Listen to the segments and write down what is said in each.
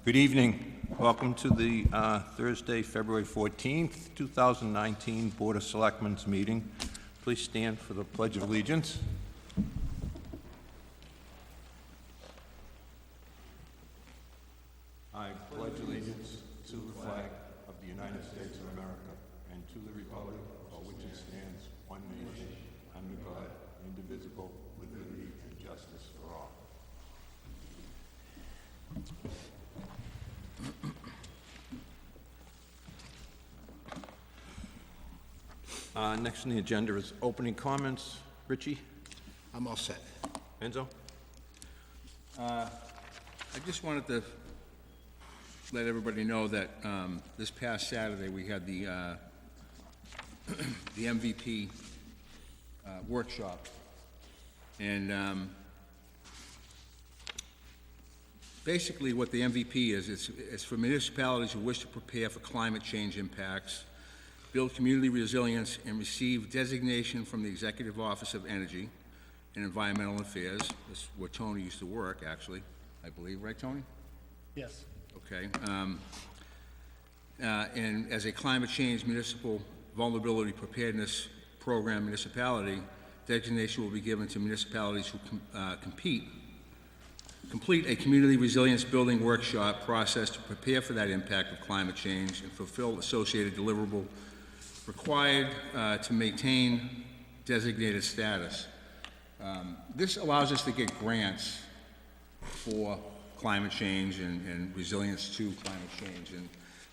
Good evening. Welcome to the Thursday, February 14th, 2019 Board of Selectmen's meeting. Please stand for the Pledge of Allegiance. I pledge allegiance to the flag of the United States of America and to the republic for which it stands, one nation, under God, indivisible, with liberty and justice for all. Next on the agenda is opening comments. Richie? I'm all set. Enzo? I just wanted to let everybody know that this past Saturday, we had the the MVP workshop. And basically what the MVP is, it's for municipalities who wish to prepare for climate change impacts, build community resilience, and receive designation from the Executive Office of Energy and Environmental Affairs. That's where Tony used to work, actually, I believe. Right, Tony? Yes. Okay. And as a climate change municipal vulnerability preparedness program municipality, designation will be given to municipalities who complete a community resilience building workshop process to prepare for that impact of climate change and fulfill associated deliverable required to maintain designated status. This allows us to get grants for climate change and resilience to climate change, and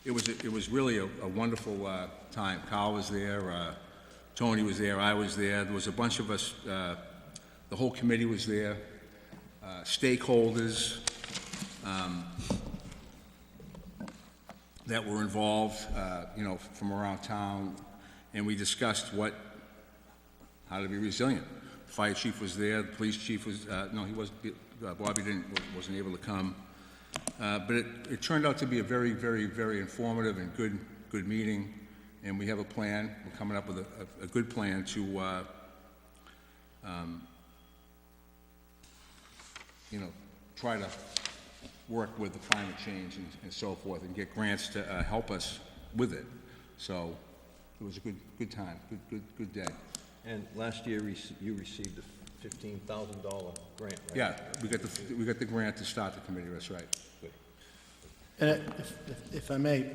it was really a wonderful time. Carl was there, Tony was there, I was there. There was a bunch of us. The whole committee was there. Stakeholders that were involved, from around town, and we discussed how to be resilient. Fire chief was there. The police chief was no, he wasn't. Bobby wasn't able to come, but it turned out to be a very, very, very informative and good meeting, and we have a plan. We're coming up with a good plan to try to work with the climate change and so forth, and get grants to help us with it. So it was a good time, good day. And last year you received a $15,000 grant, right? Yeah, we got the grant to start the committee. That's right. Good. And if I may,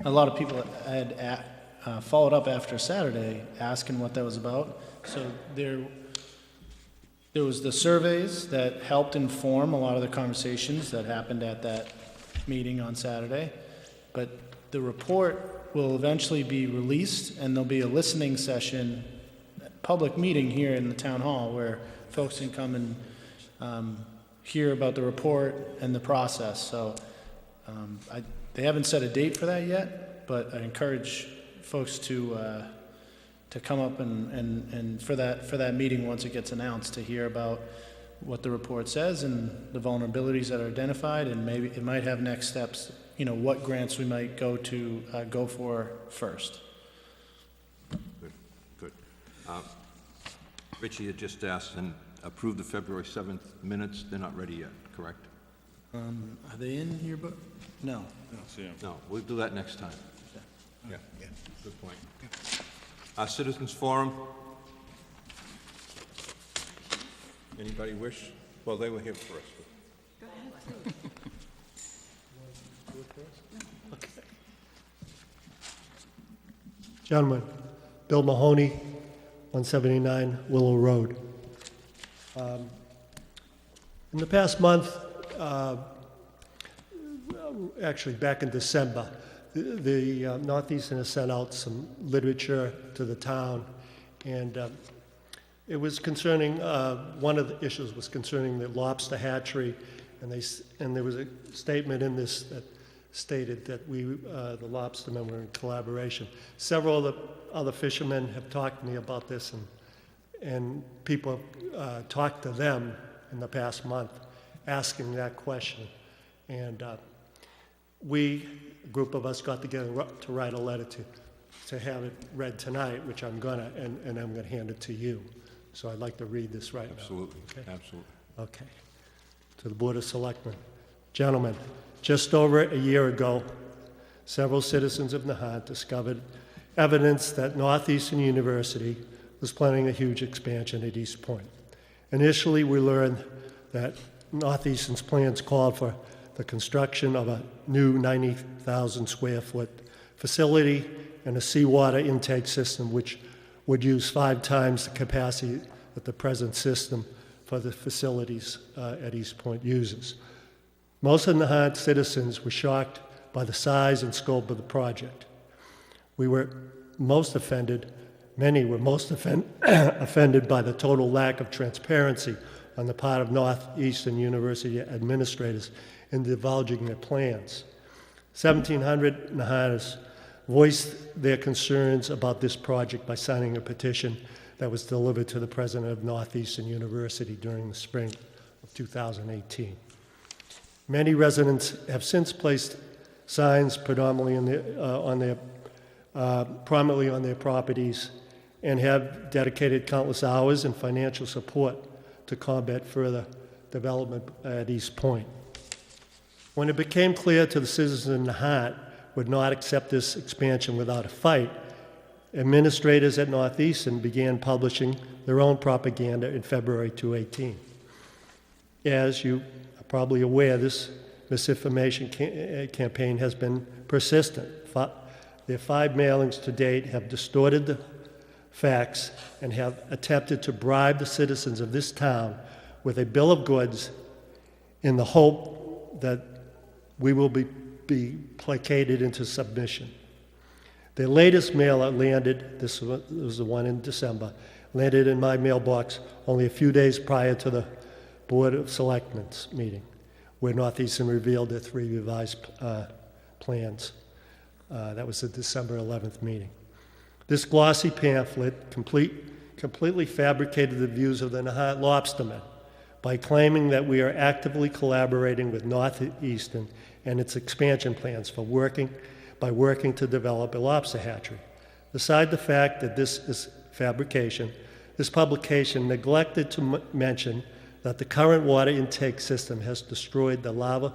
a lot of people had followed up after Saturday asking what that was about. So there was the surveys that helped inform a lot of the conversations that happened at that meeting on Saturday. But the report will eventually be released, and there'll be a listening session, public meeting here in the town hall where folks can come and hear about the report and the process. So they haven't set a date for that yet, but I encourage folks to come up and for that meeting once it gets announced, to hear about what the report says and the vulnerabilities that are identified, and maybe it might have next steps, what grants we might go for first. Good. Richie had just asked and approved the February 7th minutes. They're not ready yet, correct? Are they in your book? No. No, we'll do that next time. Yeah, good point. Citizens Forum. Anybody wish? Well, they were here first. Go ahead. Gentlemen, Bill Mahoney, 179 Willow Road. In the past month, actually back in December, the Northeastern has sent out some literature to the town, and it was concerning, one of the issues was concerning the lobster hatchery, and there was a statement in this that stated that the lobstermen were in collaboration. Several of the other fishermen have talked to me about this, and people have talked to them in the past month asking that question. And a group of us got together to write a letter to have it read tonight, which I'm gonna, and I'm gonna hand it to you. So I'd like to read this right now. Absolutely, Okay? absolutely. Okay. To the Board of Selectmen. Gentlemen, Just over a year ago, several citizens of Nahant discovered evidence that Northeastern University was planning a huge expansion at East Point. Initially, we learned that Northeastern's plans called for the construction of a new 90,000 square foot facility and a seawater intake system which would use 5 times the capacity that the present system for the facilities at East Point uses. Most of the Nahant citizens were shocked by the size and scope of the project. Many were most offended by the total lack of transparency on the part of Northeastern University administrators in divulging their plans. 1,700 Nahanters voiced their concerns about this project by signing a petition that was delivered to the president of Northeastern University during the spring of 2018. Many residents have since placed signs prominently on their properties and have dedicated countless hours and financial support to combat further development at East Point. When it became clear to the citizens of Nahant would not accept this expansion without a fight, administrators at Northeastern began publishing their own propaganda in February 2018. As you are probably aware, this misinformation campaign has been persistent. Their 5 mailings to date have distorted the facts and have attempted to bribe the citizens of this town with a bill of goods in the hope that we will be placated into submission. Their latest mailer landed, this was the one in December, landed in my mailbox only a few days prior to the Board of Selectmen's meeting, where Northeastern revealed their 3 revised plans. That was the December 11th meeting. This glossy pamphlet completely fabricated the views of the Nahant lobstermen by claiming that we are actively collaborating with Northeastern and its expansion plans by working to develop a lobster hatchery. Beside the fact that this is fabrication, this publication neglected to mention that the current water intake system has destroyed the larvae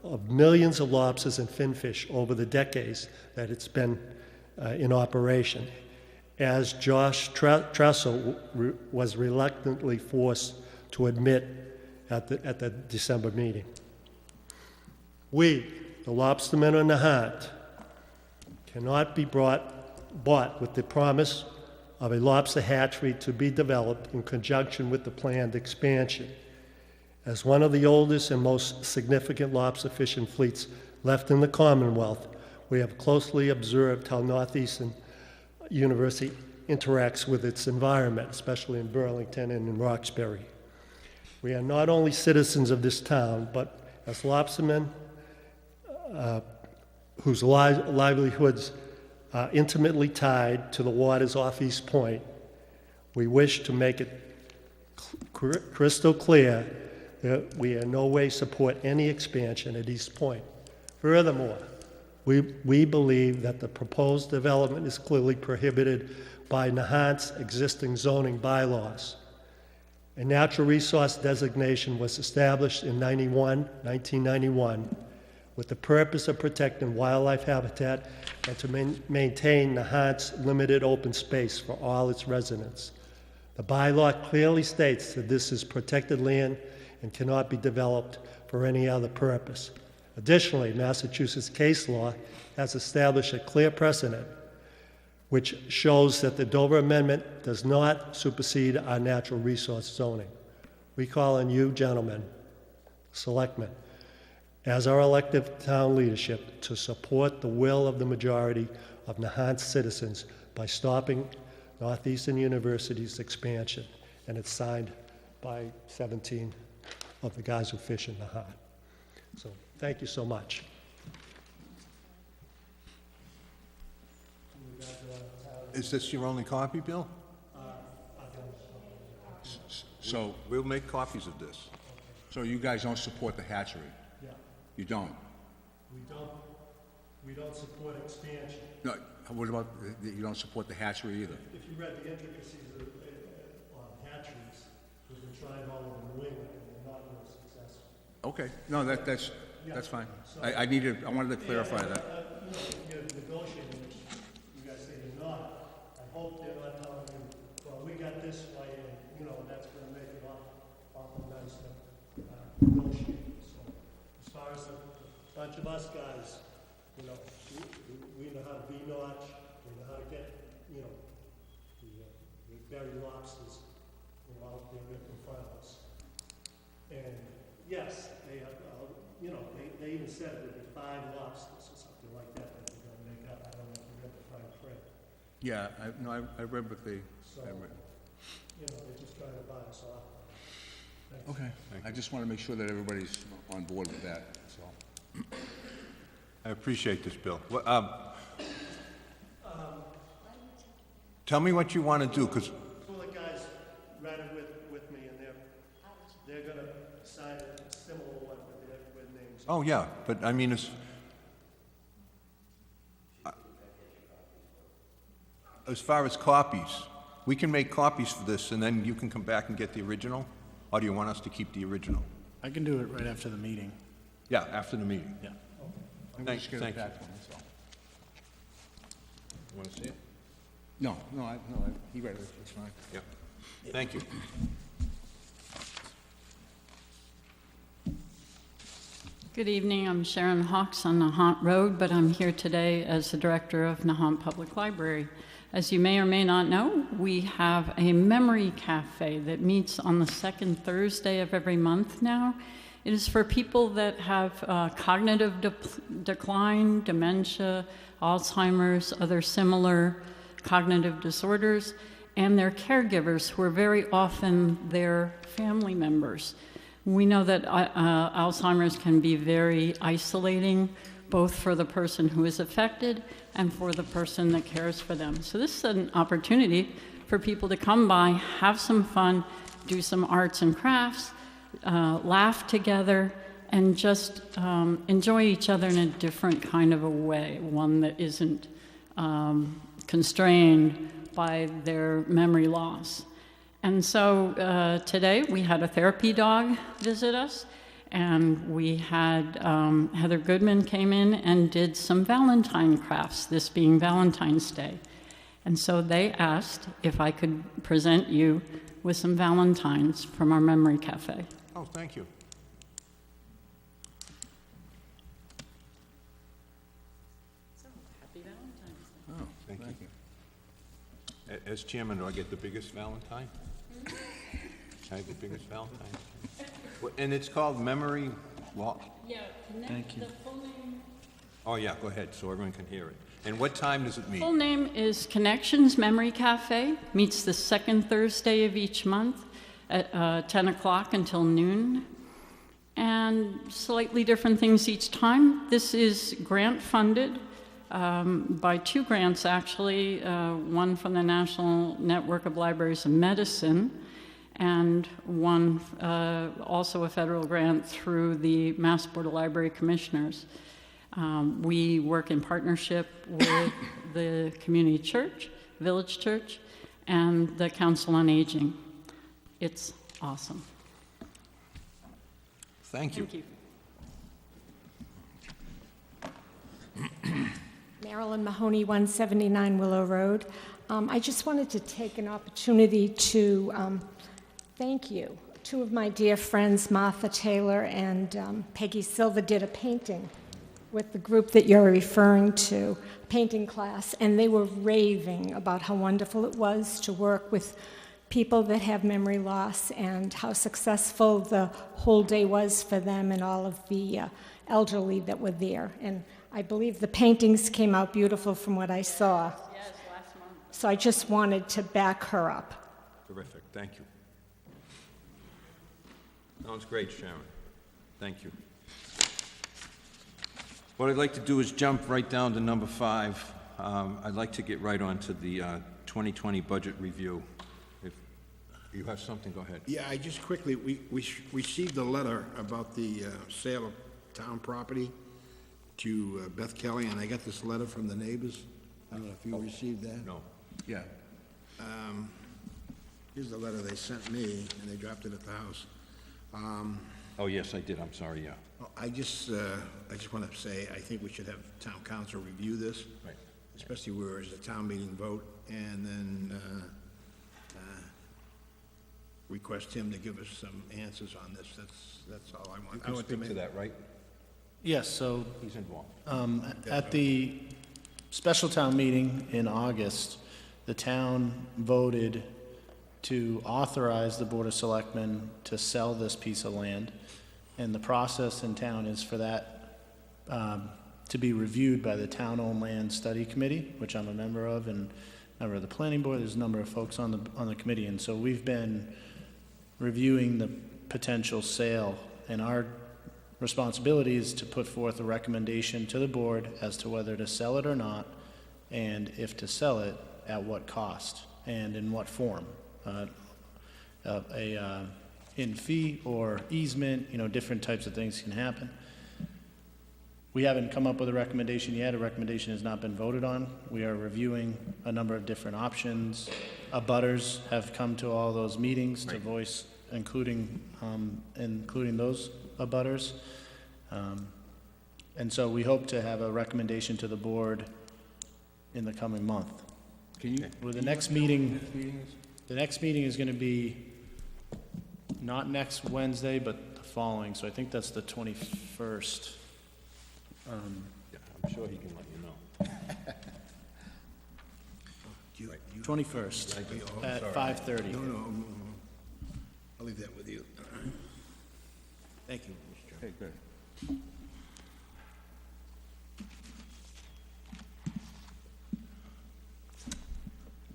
of millions of lobsters and finfish over the decades that it's been in operation, as Josh Tressel was reluctantly forced to admit at the December meeting. We, the lobstermen of Nahant, cannot be bought with the promise of a lobster hatchery to be developed in conjunction with the planned expansion. As one of the oldest and most significant lobster fishing fleets left in the Commonwealth, we have closely observed how Northeastern University interacts with its environment, especially in Burlington and in Roxbury. We are not only citizens of this town, but as lobstermen whose livelihoods are intimately tied to the waters off East Point, we wish to make it crystal clear that we in no way support any expansion at East Point. Furthermore, we believe that the proposed development is clearly prohibited by Nahant's existing zoning bylaws. A natural resource designation was established in 1991 with the purpose of protecting wildlife habitat and to maintain Nahant's limited open space for all its residents. The bylaw clearly states that this is protected land and cannot be developed for any other purpose. Additionally, Massachusetts case law has established a clear precedent which shows that the Dover Amendment does not supersede our natural resource zoning. We call on you, gentlemen, selectmen, as our elected town leadership to support the will of the majority of Nahant citizens by stopping Northeastern University's expansion. And it's signed by 17 of the guys who fish in Nahant. So thank you so much. Is this your only copy, Bill? So, We'll make copies of this. so you guys don't support the hatchery? Yeah, You don't? we don't support expansion. No, what about, you don't support the hatchery either? If you read the intricacies of hatcheries, we've been trying all over New England and we're not really successful. Okay, no, that's, That's fine. I wanted to clarify that. You're negotiating, which you guys say you're not. I hope they're not telling you, well, we got this way, and, that's gonna make it awful nice to negotiate. So, as far as the bunch of us guys, we know how to be notch, we know how to get, the berry lobsters, out there in front of us. And, yes, they have, they even said there'd be 5 lobsters or something like that that they're gonna make up. I don't know if you read the fine print. Yeah, I read what they, So, they're just trying to buy us off. Thanks. Okay. I just want to make sure that everybody's on board with that, that's all. I appreciate this, Bill. Tell me what you want to do, because 2 of the guys read it with me, and they're gonna sign a similar one with names. oh, yeah, but I mean, as far as copies, we can make copies for this, and then you can come back and get the original? Or do you want us to keep the original? I can do it right after the meeting. Yeah, after the meeting. Yeah. Thanks, Just get it thank you. back to them, that's all. You want to see it? No, he read it, it's fine. Yeah. Thank you. Good evening, I'm Sharon Hawks on Nahant Road, but I'm here today as the director of Nahant Public Library. As you may or may not know, we have a memory cafe that meets on the second Thursday of every month now. It is for people that have cognitive decline, dementia, Alzheimer's, other similar cognitive disorders, and their caregivers, who are very often their family members. We know that Alzheimer's can be very isolating, both for the person who is affected and for the person that cares for them. So this is an opportunity for people to come by, have some fun, do some arts and crafts, laugh together, and just enjoy each other in a different kind of a way, one that isn't constrained by their memory loss. And so today we had a therapy dog visit us, and we had Heather Goodman came in and did some Valentine crafts, this being Valentine's Day. And so they asked if I could present you with some Valentines from our Memory Cafe. Oh, thank you. So, happy Valentine's Day. Oh, Thank you. As chairman, do I get the biggest Valentine? I have the biggest Valentine? And it's called Memory Walk? Yeah, Thank you. the full name. Oh, yeah, go ahead, so everyone can hear it. And what time does it meet? Full name is Connections Memory Cafe. Meets the second Thursday of each month at 10 o'clock until noon. And slightly different things each time. This is grant funded by 2 grants, actually. One from the National Network of Libraries of Medicine, and one also a federal grant through the Mass Board of Library Commissioners. We work in partnership with the community church, Village Church, and the Council on Aging. It's awesome. Thank you. Thank you. Marilyn Mahoney, 179 Willow Road. I just wanted to take an opportunity to thank you. 2 of my dear friends, Martha Taylor and Peggy Silva, did a painting with the group that you're referring to, painting class, and they were raving about how wonderful it was to work with people that have memory loss and how successful the whole day was for them and all of the elderly that were there. And I believe the paintings came out beautiful from what I saw. Yes, last month. So I just wanted to back her up. Terrific, thank you. Sounds great, Sharon. Thank you. What I'd like to do is jump right down to number 5. I'd like to get right on to the 2020 budget review. If you have something, go ahead. Yeah, I just quickly, we received a letter about the sale of town property to Beth Kelly, and I got this letter from the neighbors. I don't know if you received that. No. Yeah. Here's the letter they sent me, and they dropped it at the house. Oh, yes, I did, I'm sorry, yeah. Well, I just want to say, I think we should have town council review this. Right. Especially where it's a town meeting vote, and then request him to give us some answers on this. That's all I want. You can speak to that, right? Yes, so He's involved. at the special town meeting in August, the town voted to authorize the Board of Selectmen to sell this piece of land. And the process in town is for that to be reviewed by the Town-Owned Land Study Committee, which I'm a member of, and a member of the Planning Board. There's a number of folks on the committee. And so we've been reviewing the potential sale, and our responsibility is to put forth a recommendation to the board as to whether to sell it or not, and if to sell it, at what cost and in what form. In fee or easement, different types of things can happen. We haven't come up with a recommendation yet. A recommendation has not been voted on. We are reviewing a number of different options. Abutters have come to all those meetings to voice, including those abutters. And so we hope to have a recommendation to the board in the coming month. Well, the next meeting is going to be not next Wednesday, but the following, so I think that's the 21st. Yeah, I'm sure he can let you know. 21st at 5:30. No, I'll leave that with you. Thank you, Mr. Chairman. Okay, good.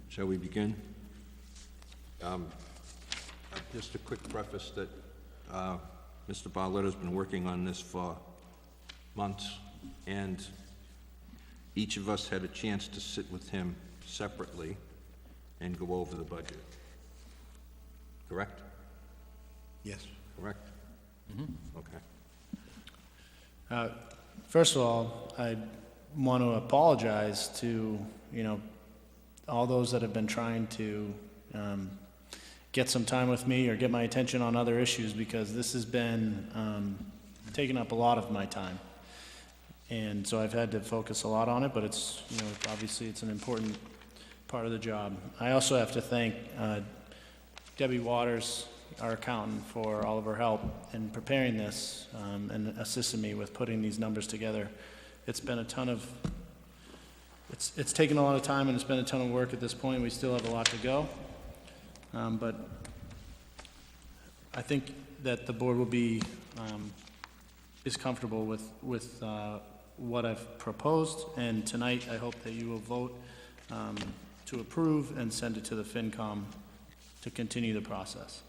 Shall we begin? Just a quick preface that Mr. Barletta's been working on this for months, and each of us had a chance to sit with him separately and go over the budget. Correct? Yes. Correct? Mm-hmm. Okay. First of all, I want to apologize to, all those that have been trying to get some time with me or get my attention on other issues, because this has been taking up a lot of my time. And so I've had to focus a lot on it, but it's, obviously it's an important part of the job. I also have to thank Debbie Waters, our accountant, for all of her help in preparing this and assisting me with putting these numbers together. It's been it's taken a lot of time, and it's been a ton of work at this point. We still have a lot to go. But I think that the board will be is comfortable with what I've proposed, and tonight I hope that you will vote to approve and send it to the FinCom to continue the process.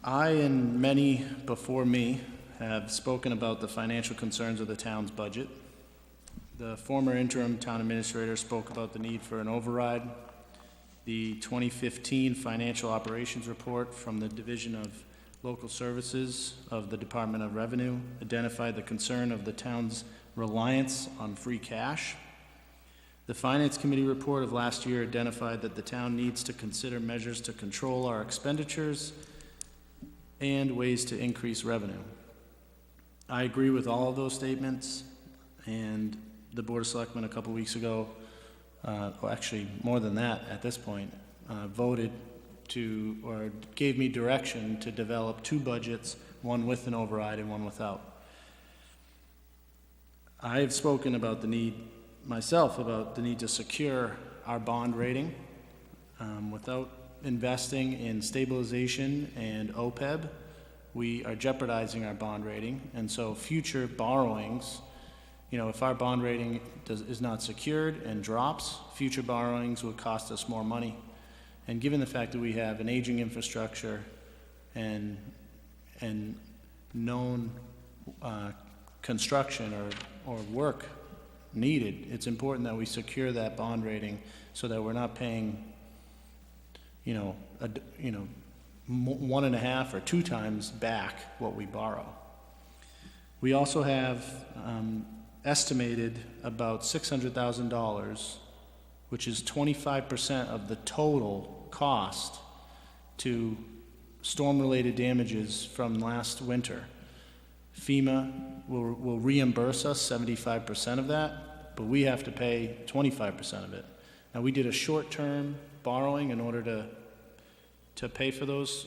I and many before me have spoken about the financial concerns of the town's budget. The former interim town administrator spoke about the need for an override. The 2015 financial operations report from the Division of Local Services of the Department of Revenue identified the concern of the town's reliance on free cash. The Finance Committee report of last year identified that the town needs to consider measures to control our expenditures and ways to increase revenue. I agree with all of those statements, and the Board of Selectmen a couple weeks ago, or actually more than that at this point, voted to, or gave me direction to develop two budgets, one with an override and one without. I've spoken about the need, myself, about the need to secure our bond rating. Without investing in stabilization and OPEB, we are jeopardizing our bond rating, and so future borrowings, if our bond rating is not secured and drops, future borrowings would cost us more money. And given the fact that we have an aging infrastructure and known construction or work needed, it's important that we secure that bond rating so that we're not paying, 1.5 or 2 times back what we borrow. We also have estimated about $600,000, which is 25% of the total cost to storm-related damages from last winter. FEMA will reimburse us 75% of that, but we have to pay 25% of it. Now, we did a short-term borrowing in order to pay for those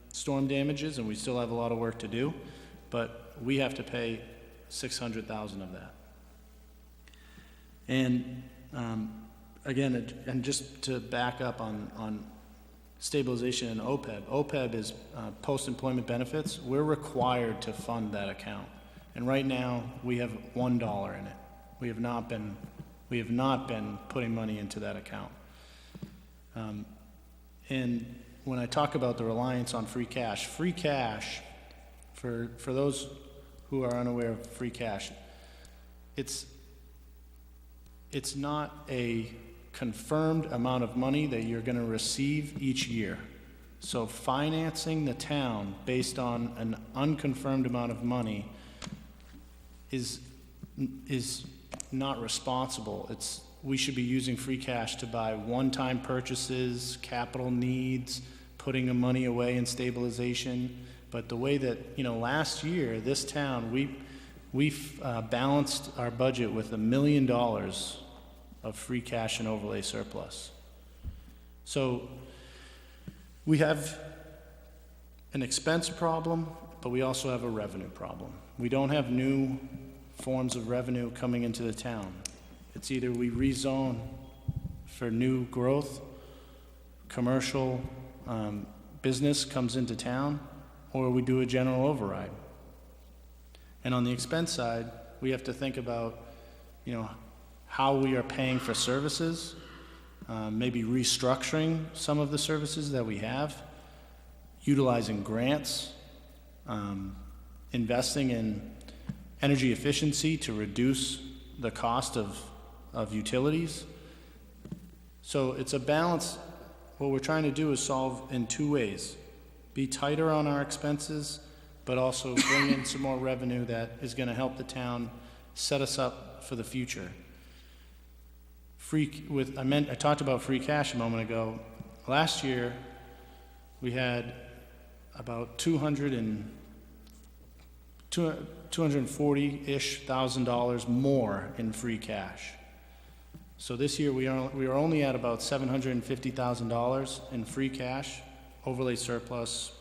storm damages, and we still have a lot of work to do, but we have to pay $600,000 of that. And again, and just to back up on stabilization and OPEB. OPEB is post-employment benefits. We're required to fund that account, and right now we have $1 in it. We have not been putting money into that account. And when I talk about the reliance on free cash, for those who are unaware of free cash, it's not a confirmed amount of money that you're going to receive each year. So financing the town based on an unconfirmed amount of money is not responsible. We should be using free cash to buy one-time purchases, capital needs, putting the money away in stabilization. But the way that, last year, this town, we balanced our budget with $1 million of free cash and overlay surplus. So we have an expense problem, but we also have a revenue problem. We don't have new forms of revenue coming into the town. It's either we rezone for new growth, commercial business comes into town, or we do a general override. And on the expense side, we have to think about, how we are paying for services, maybe restructuring some of the services that we have, utilizing grants, investing in energy efficiency to reduce the cost of utilities. So it's a balance. What we're trying to do is solve in two ways. Be tighter on our expenses, but also bring in some more revenue that is going to help the town set us up for the future. I talked about free cash a moment ago. Last year, we had about $240,000 more in free cash. So this year we are only at about $750,000 in free cash. Overlay surplus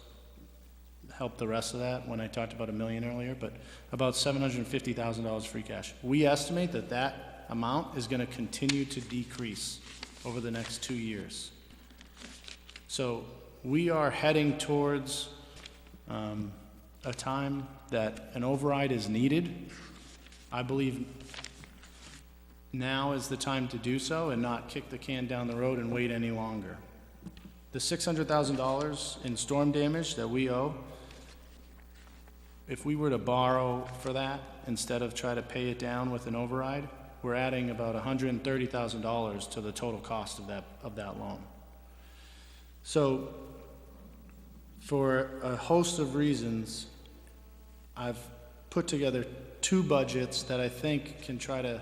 helped the rest of that when I talked about $1 million earlier, but about $750,000 free cash. We estimate that amount is going to continue to decrease over the next 2 years. So we are heading towards a time that an override is needed. I believe now is the time to do so and not kick the can down the road and wait any longer. The $600,000 in storm damage that we owe, if we were to borrow for that instead of try to pay it down with an override, we're adding about $130,000 to the total cost of that loan. So for a host of reasons, I've put together two budgets that I think can try to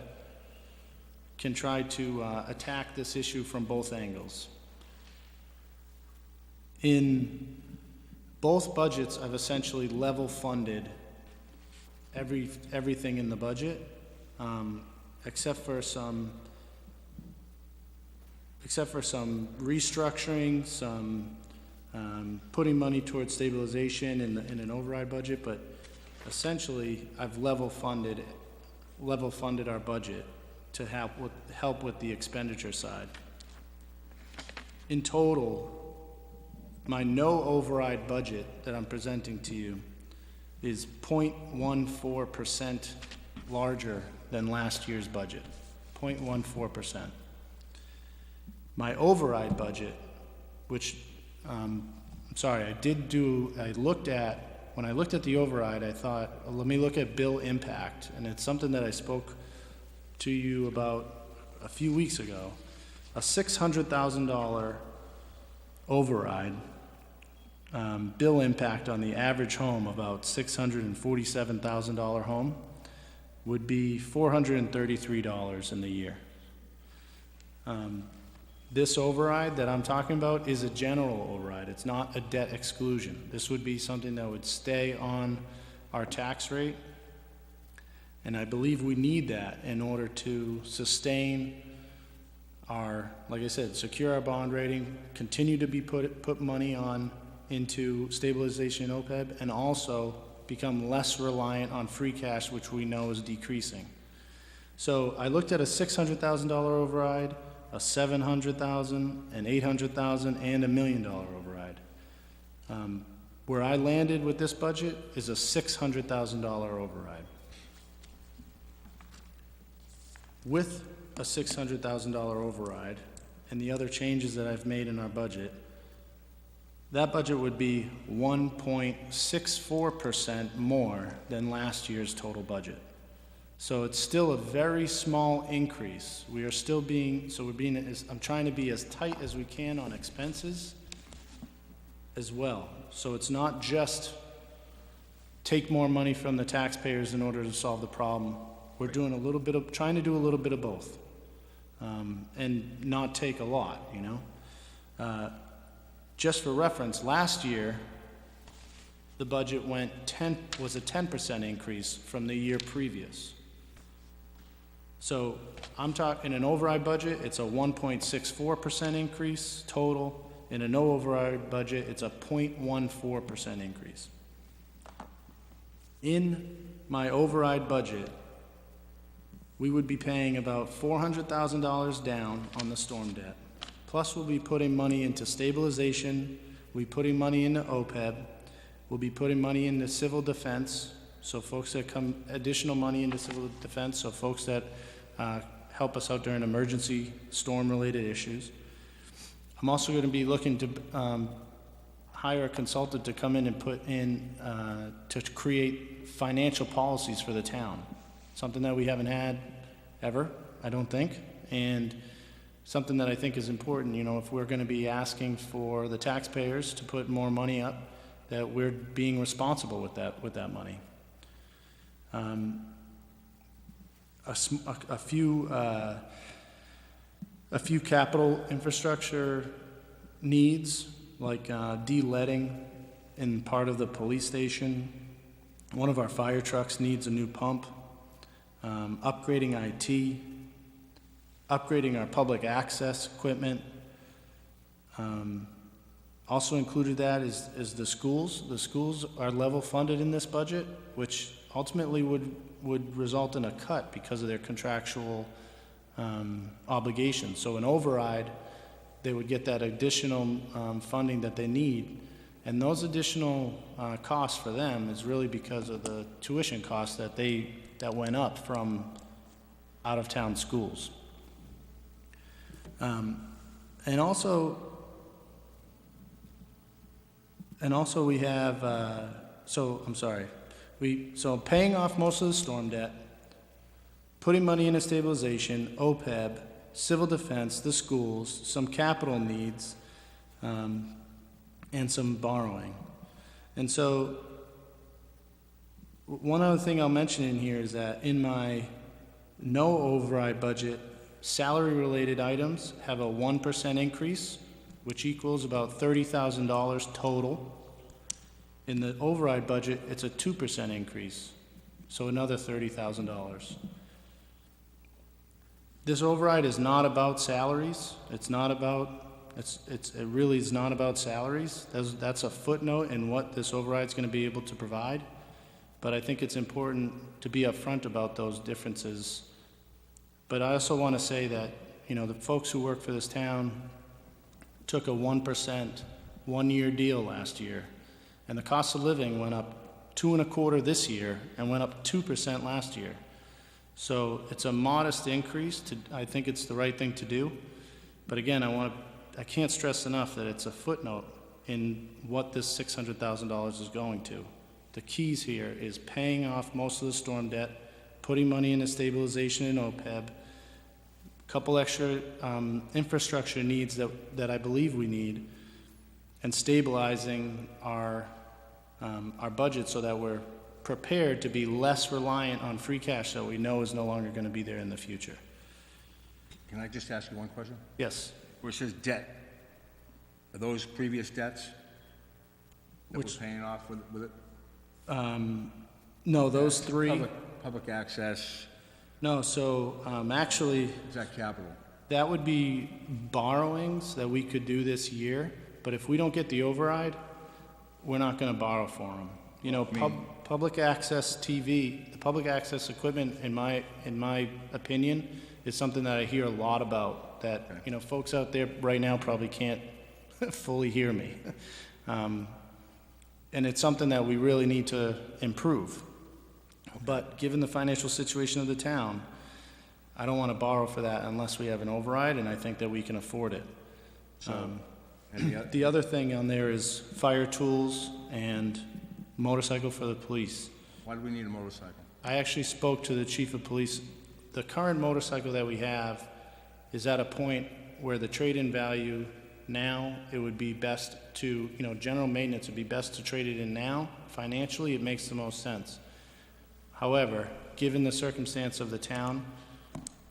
attack this issue from both angles. In both budgets, I've essentially level funded everything in the budget, except for some restructuring, some putting money towards stabilization in an override budget. But essentially, I've level funded our budget to help with the expenditure side. In total, my no override budget that I'm presenting to you is 0.14% larger than last year's budget, 0.14%. My override budget, which, when I looked at the override, I thought, let me look at bill impact, and it's something that I spoke to you about a few weeks ago. A $600,000 override, bill impact on the average home, about $647,000 home, would be $433 in the year. This override that I'm talking about is a general override. It's not a debt exclusion. This would be something that would stay on our tax rate. And I believe we need that in order to sustain our, like I said, secure our bond rating, continue to be put money into stabilization and OPEB, and also become less reliant on free cash, which we know is decreasing. So I looked at a $600,000 override, a $700,000, an $800,000, and $1 million override. Where I landed with this budget is a $600,000 override. With a $600,000 override and the other changes that I've made in our budget, that budget would be 1.64% more than last year's total budget. So it's still a very small increase. We are still I'm trying to be as tight as we can on expenses as well. So it's not just take more money from the taxpayers in order to solve the problem. We're doing trying to do a little bit of both, and not take a lot, you know. Just for reference, last year, the budget was a 10% increase from the year previous. So I'm talking, in an override budget, it's a 1.64% increase total. In a no override budget, it's a 0.14% increase. In my override budget, we would be paying about $400,000 down on the storm debt. Plus, we'll be putting money into stabilization, we'll be putting money into OPEB, we'll be putting money into civil defense, so folks that additional money into civil defense, so folks that help us out during emergency storm-related issues. I'm also going to be looking to hire a consultant to come in and put in, to create financial policies for the town. Something that we haven't had ever, I don't think, and something that I think is important. You know, if we're going to be asking for the taxpayers to put more money up, that we're being responsible with that money. A few capital infrastructure needs, like de-leading in part of the police station. One of our fire trucks needs a new pump. Upgrading IT, upgrading our public access equipment. Also included that is the schools. The schools are level funded in this budget, which ultimately would result in a cut because of their contractual obligations. So an override, they would get that additional funding that they need. And those additional costs for them is really because of the tuition costs that went up from out-of-town schools. And also we have, so paying off most of the storm debt, putting money into stabilization, OPEB, civil defense, the schools, some capital needs, and some borrowing. And so one other thing I'll mention in here is that in my no override budget, salary-related items have a 1% increase, which equals about $30,000 total. In the override budget, it's a 2% increase, so another $30,000. This override is not about salaries. It really is not about salaries. That's a footnote in what this override is going to be able to provide. But I think it's important to be upfront about those differences. But I also want to say that, you know, the folks who work for this town took a 1% one-year deal last year, and the cost of living went up 2.25% this year and went up 2% last year. So it's a modest increase. I think it's the right thing to do. But again, I can't stress enough that it's a footnote in what this $600,000 is going to. The keys here is paying off most of the storm debt, putting money into stabilization and OPEB, a couple extra infrastructure needs that I believe we need, and stabilizing our budget so that we're prepared to be less reliant on free cash that we know is no longer going to be there in the future. Can I just ask you one question? Yes. Where it says debt, are those previous debts that we're paying off with it? No, those three, Public access, no, so, actually, is that capital? that would be borrowings that we could do this year, but if we don't get the override, we're not gonna borrow for them. You know, public access TV, the public access equipment, in my opinion, is something that I hear a lot about, that, you know, folks out there right now probably can't fully hear me. And it's something that we really need to improve. But given the financial situation of the town, I don't want to borrow for that unless we have an override, and I think that we can afford it. And The other thing on there is fire tools and motorcycle for the police. why do we need a motorcycle? I actually spoke to the chief of police. The current motorcycle that we have is at a point where the trade-in value now, it would be best to, you know, general maintenance would be best to trade it in now. Financially, it makes the most sense. However, given the circumstance of the town,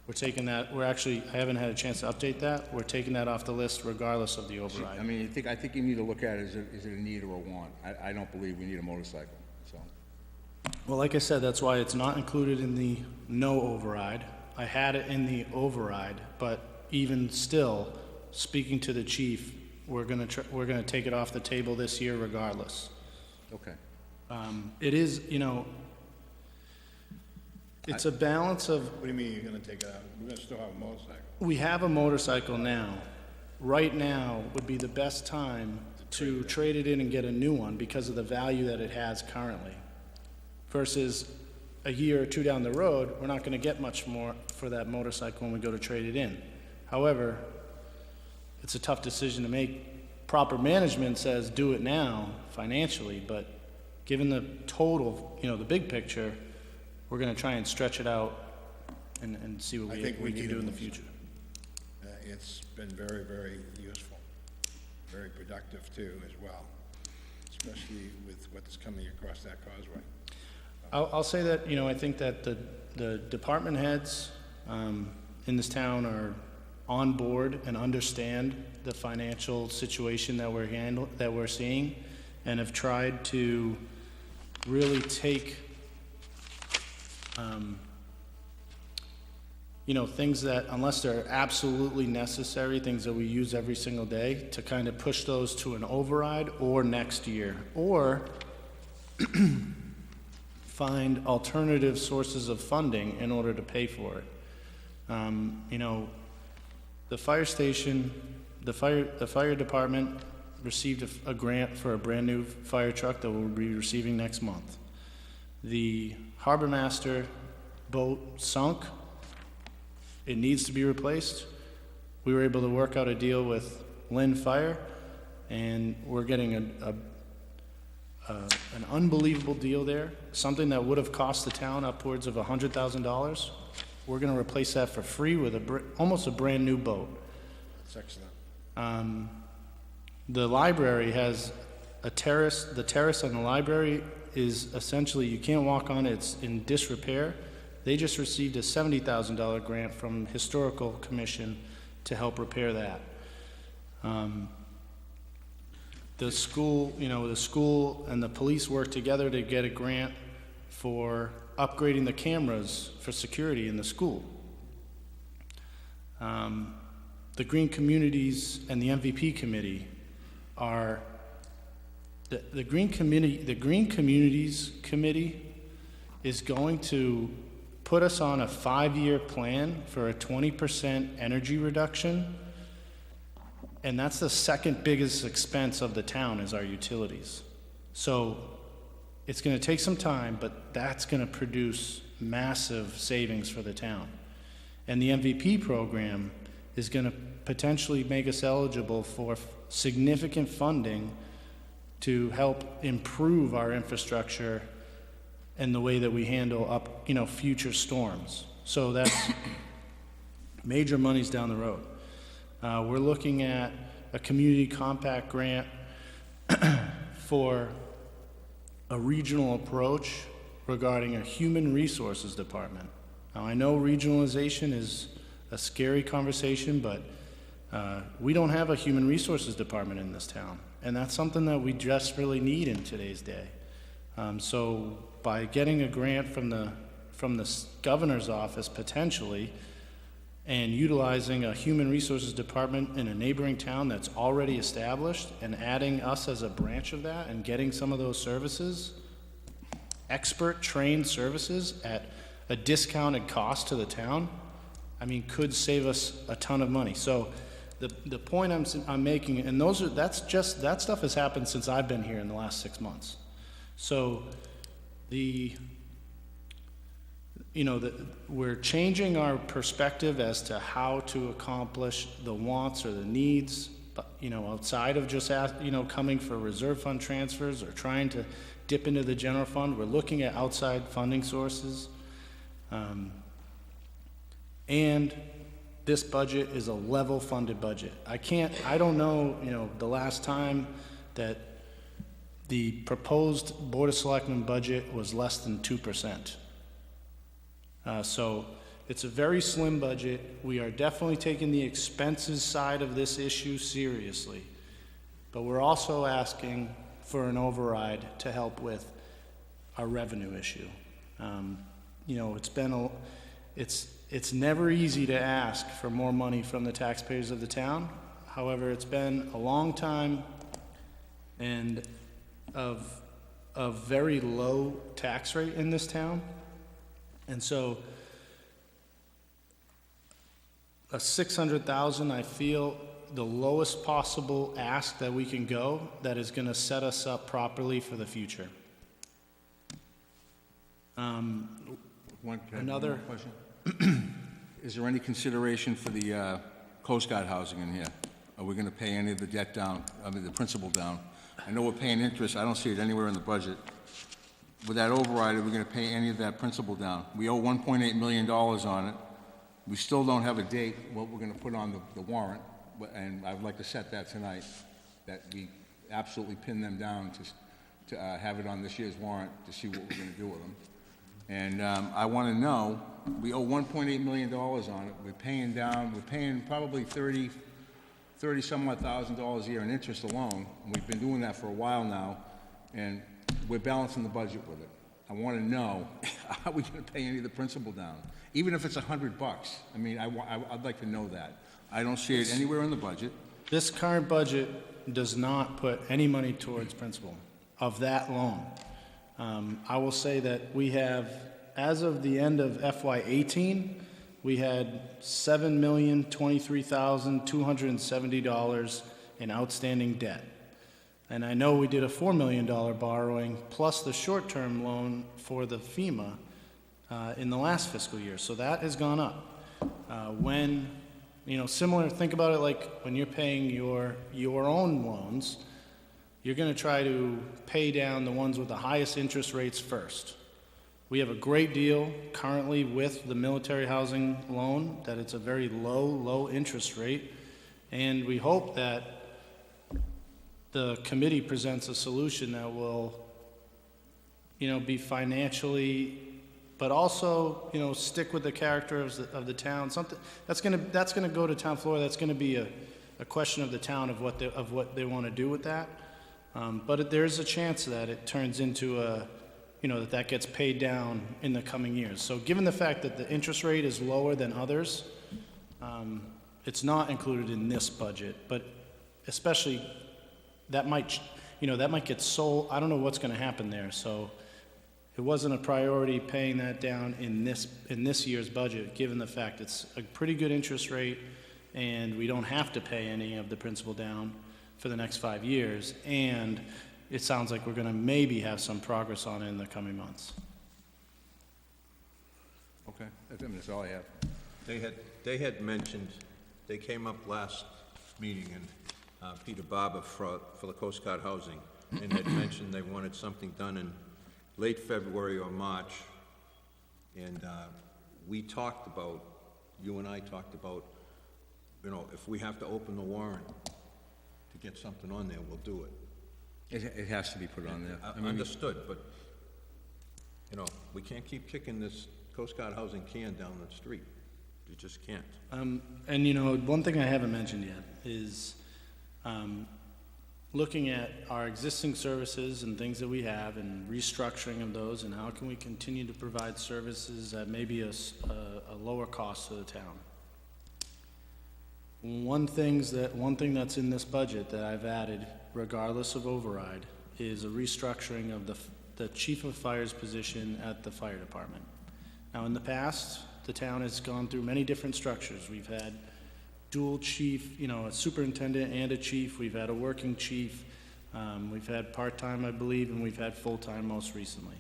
we're taking that, I haven't had a chance to update that. We're taking that off the list regardless of the override. I mean, I think you need to look at it, is it a need or a want? I don't believe we need a motorcycle, so. Well, like I said, that's why it's not included in the no override. I had it in the override, but even still, speaking to the chief, we're gonna take it off the table this year regardless. Okay. It is, you know, it's a balance of, What do you mean you're gonna take it out? We're gonna still have a motorcycle. we have a motorcycle now. Right now would be the best time to trade it in and get a new one because of the value that it has currently. Versus a year or two down the road, we're not gonna get much more for that motorcycle when we go to trade it in. However, it's a tough decision to make. Proper management says do it now financially, but given the total, you know, the big picture, we're gonna try and stretch it out and see what I think we we can need do a in the motorcycle. future. It's been very, very useful, very productive too as well, especially with what's coming across that causeway. I'll say that, you know, I think that the department heads in this town are on board and understand the financial situation that we're seeing, and have tried to really take, you know, things that, unless they're absolutely necessary, things that we use every single day, to kind of push those to an override or next year, or find alternative sources of funding in order to pay for it. You know, the fire station, the fire department received a grant for a brand-new fire truck that we'll be receiving next month. The harbor master boat sunk. It needs to be replaced. We were able to work out a deal with Lynn Fire, and we're getting an unbelievable deal there, something that would have cost the town upwards of $100,000. We're gonna replace that for free with almost a brand-new boat. That's excellent. The library has a terrace. The terrace on the library is essentially, you can't walk on it, it's in disrepair. They just received a $70,000 grant from Historical Commission to help repair that. The school, you know, the school and the police worked together to get a grant for upgrading the cameras for security in the school. The Green Communities and the MVP Committee are, the Green Communities Committee is going to put us on a 5-year plan for a 20% energy reduction, and that's the second biggest expense of the town is our utilities. So it's gonna take some time, but that's gonna produce massive savings for the town. And the MVP program is gonna potentially make us eligible for significant funding to help improve our infrastructure and the way that we handle future storms. So that's major monies down the road. We're looking at a community compact grant for a regional approach regarding a human resources department. Now, I know regionalization is a scary conversation, but We don't have a human resources department in this town, and that's something that we just really need in today's day. So by getting a grant from the governor's office potentially, and utilizing a human resources department in a neighboring town that's already established, and adding us as a branch of that, and getting some of those services, expert trained services at a discounted cost to the town, I mean, could save us a ton of money. So the point I'm making, and that stuff has happened since I've been here in the last 6 months. So we're changing our perspective as to how to accomplish the wants or the needs, outside of just coming for reserve fund transfers or trying to dip into the general fund. We're looking at outside funding sources. And this budget is a level funded budget. I don't know, the last time that the proposed Board of Selectmen budget was less than 2%. So it's a very slim budget. We are definitely taking the expenses side of this issue seriously, but we're also asking for an override to help with our revenue issue. It's never easy to ask for more money from the taxpayers of the town. However, it's been a long time and of very low tax rate in this town. And so a $600,000, I feel the lowest possible ask that we can go that is going to set us up properly for the future. Another question. Is there any consideration for the Coast Guard housing in here? Are we going to pay any of the debt down, the principal down? I know we're paying interest. I don't see it anywhere in the budget. With that override, are we going to pay any of that principal down? We owe $1.8 million on it. We still don't have a date, what we're going to put on the warrant, and I would like to set that tonight, that we absolutely pin them down to have it on this year's warrant to see what we're going to do with them. And I want to know, we owe $1.8 million on it. We're paying probably $30 some odd thousand a year in interest alone. And we've been doing that for a while now, and we're balancing the budget with it. I want to know, are we going to pay any of the principal down? Even if it's $100. I mean, I'd like to know that. I don't see it anywhere in the budget. This current budget does not put any money towards principal of that loan. I will say that we have, as of the end of FY18, we had $7,023,270 in outstanding debt. And I know we did a $4 million borrowing plus the short-term loan for the FEMA in the last fiscal year. So that has gone up. Similar, think about it like when you're paying your own loans, you're going to try to pay down the ones with the highest interest rates first. We have a great deal currently with the military housing loan, that it's a very low interest rate, and we hope that the committee presents a solution that will, be financially, but also, stick with the character of the town. Something that's going to go to town floor. That's going to be a question of the town of what they want to do with that. But there is a chance that it turns into that gets paid down in the coming years. So given the fact that the interest rate is lower than others, it's not included in this budget, but especially that might get sold. I don't know what's going to happen there. So it wasn't a priority paying that down in this year's budget, given the fact it's a pretty good interest rate and we don't have to pay any of the principal down for the next 5 years, and it sounds like we're going to maybe have some progress on it in the coming months. Okay, that's all I have. They had mentioned, they came up last meeting, and Peter Barber for the Coast Guard housing, and had mentioned they wanted something done in late February or March, and you and I talked about, if we have to open the warrant to get something on there, we'll do it. It has to be put on there. Understood, but, we can't keep kicking this Coast Guard housing can down the street. You just can't. And you know, one thing I haven't mentioned yet is looking at our existing services and things that we have and restructuring of those, and how can we continue to provide services at maybe a lower cost to the town. One thing that's in this budget that I've added, regardless of override, is a restructuring of the chief of fire's position at the fire department. Now, in the past, the town has gone through many different structures. We've had dual chief, you know, a superintendent and a chief. We've had a working chief. We've had part-time, I believe, and we've had full-time most recently.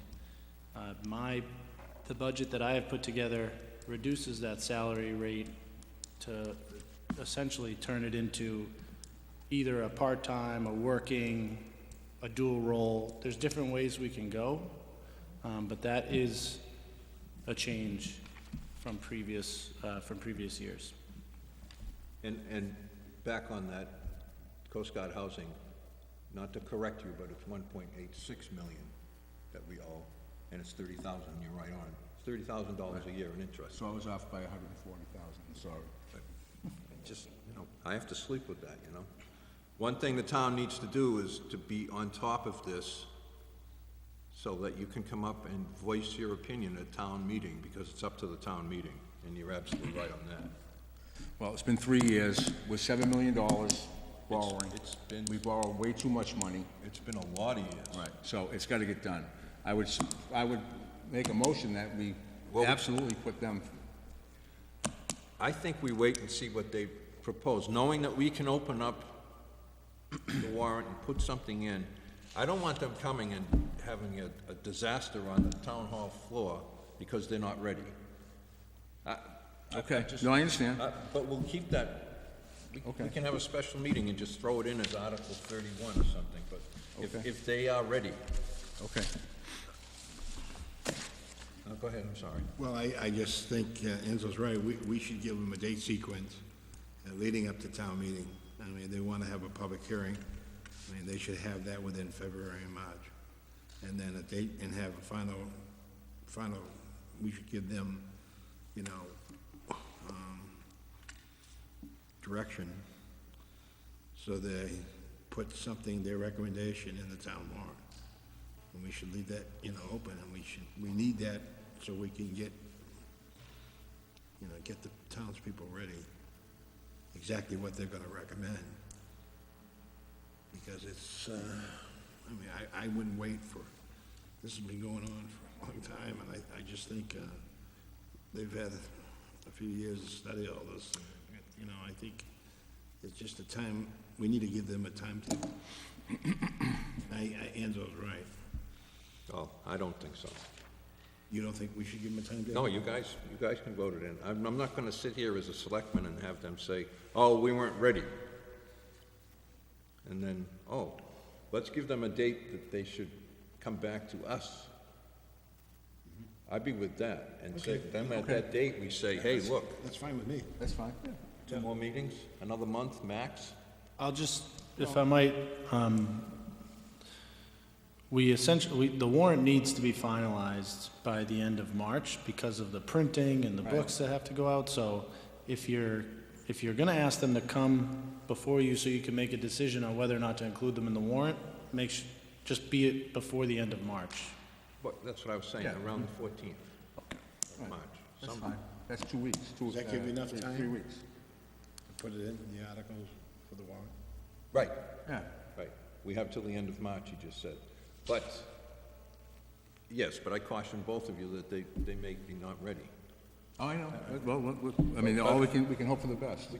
The budget that I have put together reduces that salary rate to essentially turn it into either a part-time, a working, a dual role. There's different ways we can go, but that is a change from previous years. And back on that, Coast Guard housing, not to correct you, but it's 1.86 million that we owe, and it's 30,000, you're right on. It's $30,000 a year in interest. So I was off by 140,000, sorry. Just, you know, I have to sleep with that, you know? One thing the town needs to do is to be on top of this so that you can come up and voice your opinion at town meeting, because it's up to the town meeting, and you're absolutely right on that. Well, it's been 3 years, with $7 million borrowing. We borrow way too much money. It's been a lot of years. Right. So it's gotta get done. I would make a motion that we absolutely put them. I think we wait and see what they propose, knowing that we can open up the warrant and put something in. I don't want them coming and having a disaster on the town hall floor because they're not ready. Okay, no, I understand. But we'll keep that, Okay. we can have a special meeting and just throw it in as Article 31 or something, but Okay. if they are ready. Okay. Go ahead, I'm sorry. Well, I just think Enzo's right. We should give them a date sequence leading up to town meeting. I mean, they want to have a public hearing. I mean, they should have that within February and March. And then a date and have a final, we should give them, you know, direction. So they put something, their recommendation in the town warrant. And we should leave that, you know, open, and we need that so we can get, you know, get the townspeople ready, exactly what they're gonna recommend. Because it's, I mean, I wouldn't wait for, this has been going on for a long time, and I just think, they've had a few years to study all this. You know, I think it's just a time, we need to give them a timetable. Enzo's right. Oh, I don't think so. You don't think we should give them a timetable? No, you guys can vote it in. I'm not gonna sit here as a selectman and have them say, oh, we weren't ready. And then, oh, let's give them a date that they should come back to us. I'd be with that, and say, then at that date, we say, hey, look, That's fine with me. That's fine. 2 more meetings, another month, max? I'll just, if I might, the warrant needs to be finalized by the end of March because of the printing and the books that have to go out. So if you're gonna ask them to come before you so you can make a decision on whether or not to include them in the warrant, just be it before the end of March. But that's what I was saying, Yeah. around the 14th of March. That's fine. That's 2 weeks. Does that give you enough 3 time? weeks. Put it in the articles for the warrant? Right, Yeah. right. We have till the end of March, you just said. But, yes, but I caution both of you that they may be not ready. Oh, I know. Well, I mean, we can hope for the best. We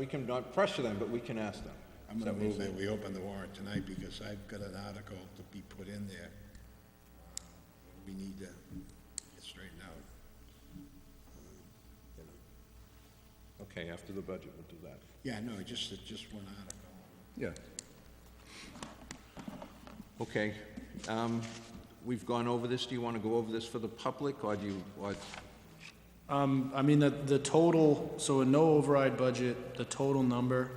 can not pressure them, but we can ask them. I'm gonna move that we open the warrant tonight because I've got an article to be put in there. We need to get straightened out. Okay, after the budget, we'll do that. Yeah, no, just one article. Yeah. Okay, we've gone over this. Do you want to go over this for the public, or do you, what? I mean, the total, so a no override budget, the total number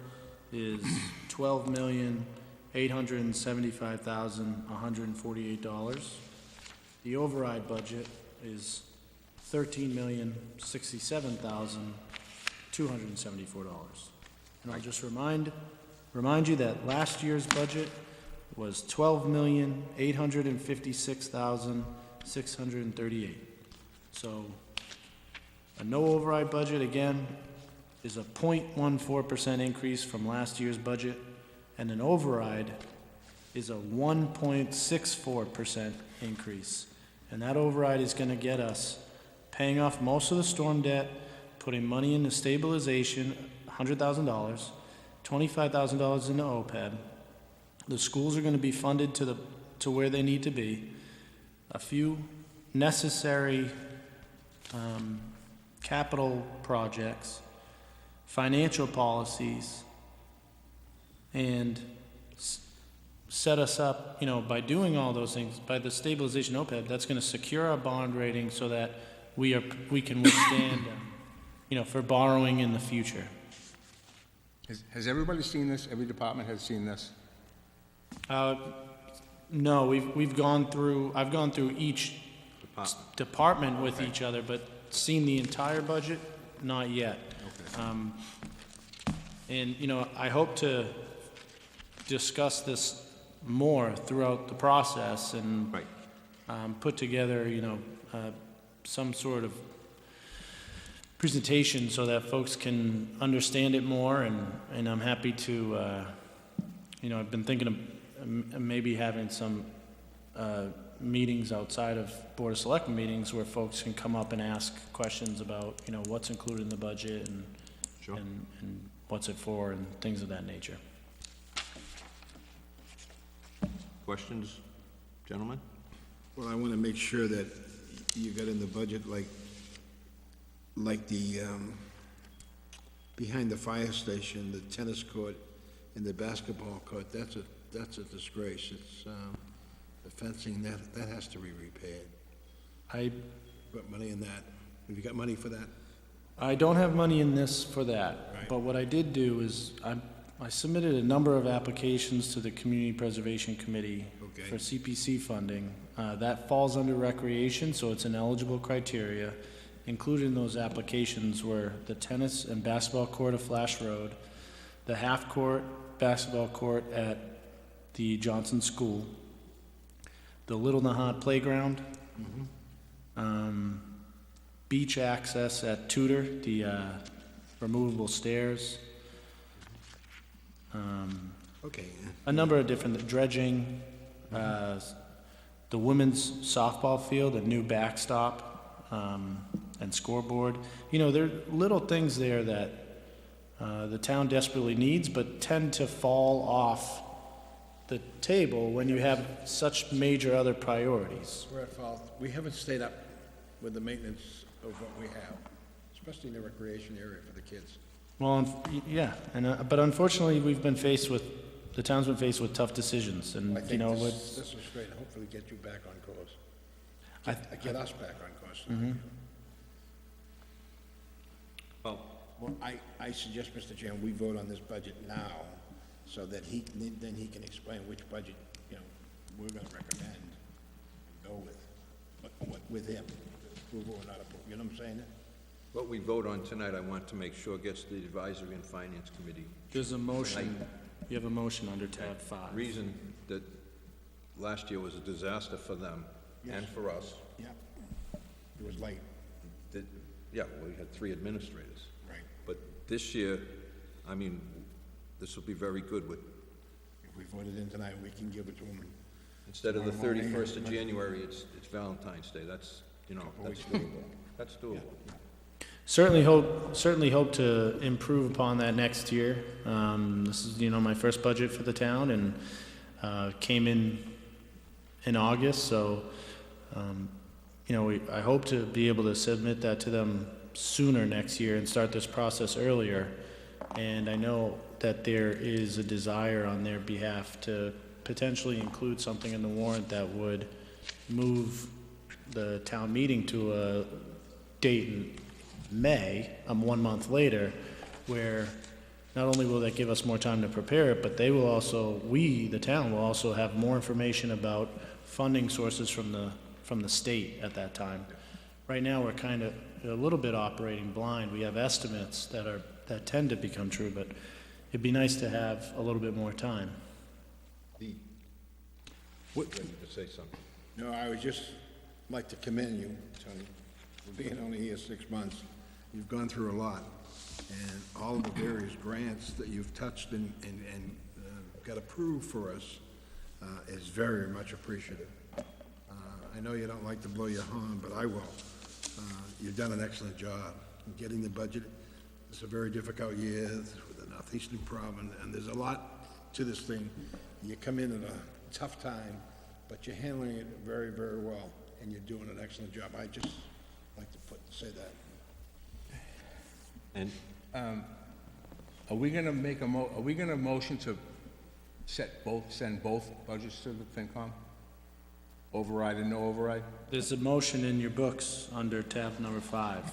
is $12,875,148. The override budget is $13,067,274. And I'll just remind you that last year's budget was $12,856,638. So a no override budget, again, is a 0.14% increase from last year's budget, and an override is a 1.64% increase. And that override is going to get us paying off most of the storm debt, putting money into stabilization, $100,000, $25,000 into OPEB. The schools are going to be funded to where they need to be. A few necessary capital projects, financial policies, and set us up, by doing all those things, by the stabilization OPEB, that's going to secure our bond rating so that we can withstand, for borrowing in the future. Has everybody seen this? Every department has seen this? No, I've gone through each department with each other, but seen the entire budget, not yet. And, I hope to discuss this more throughout the process and Right. Put together, some sort of presentation so that folks can understand it more, and I'm happy to, I've been thinking of maybe having some meetings outside of Board of Selectmen meetings where folks can come up and ask questions about, what's included in the budget and, Sure. and what's it for and things of that nature. Questions, gentlemen? Well, I want to make sure that you got in the budget like the, behind the fire station, the tennis court and the basketball court, that's a disgrace. It's, the fencing, that has to be repaired. I Put money in that. Have you got money for that? don't have money in this for that, Right. but what I did do is I submitted a number of applications to the Community Preservation Committee Okay. for CPC funding. That falls under recreation, so it's an eligible criteria. Included in those applications were the tennis and basketball court of Flash Road, the half-court basketball court at the Johnson School, the Little Nahant Playground, beach access at Tudor, the removable stairs, Okay. a number of different, dredging, the women's softball field, a new backstop, and scoreboard. There are little things there that the town desperately needs, but tend to fall off the table when you have such major other priorities. We're at fault. We haven't stayed up with the maintenance of what we have, especially in the recreation area for the kids. Well, yeah, but unfortunately, the town's been faced with tough decisions, and, I think with, this was great. Hopefully get you back on course. Get us back on course. Well, Well, I suggest, Mr. Chairman, we vote on this budget now, so that then he can explain which budget, we're gonna recommend and go with, with him. Approval or not approval, you know what I'm saying? what we vote on tonight, I want to make sure gets to the Advisory and Finance Committee. there's a motion, you have a motion under tab 5. Reason that last year was a disaster for them and for us. Yeah. It was late, That, yeah, we had 3 administrators. right. But this year, this will be very good with, If we voted in tonight, we can give it to him. instead of the Tomorrow morning, 31st of January, it's Valentine's Day. That's doable. That's doable. Certainly hope to improve upon that next year. This is, my first budget for the town, and came in August, so, I hope to be able to submit that to them sooner next year and start this process earlier. And I know that there is a desire on their behalf to potentially include something in the warrant that would move the town meeting to a date in May, 1 month later, where not only will that give us more time to prepare it, but they will also, the town, will also have more information about funding sources from the state at that time. right now, we're kind of a little bit operating blind. We have estimates that tend to become true, but it'd be nice to have a little bit more time. Ready to say something? No, I would just like to commend you, Tony, for being only here 6 months. You've gone through a lot, and all of the various grants that you've touched and got approved for us is very much appreciative. I know you don't like to blow your horn, but I will. You've done an excellent job in getting the budget. It's a very difficult year with the northeastern problem, and there's a lot to this thing. You come in at a tough time, but you're handling it very, very well, and you're doing an excellent job. I just like to say that. And Are we gonna make are we gonna motion to send both budgets to the FinCom? Override and no override? There's a motion in your books under tab number 5.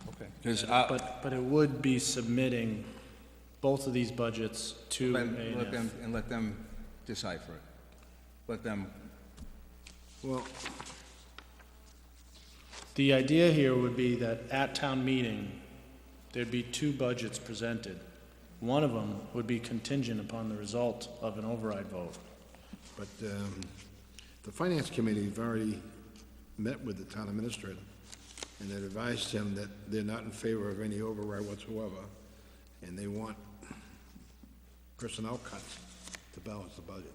Okay. Because But it would be submitting both of these budgets to A&F. let them decipher it. Let them, Well, The idea here would be that at town meeting, there'd be 2 budgets presented. One of them would be contingent upon the result of an override vote. but the Finance Committee have already met with the town administrator, and they've advised him that they're not in favor of any override whatsoever, and they want personnel cuts to balance the budget.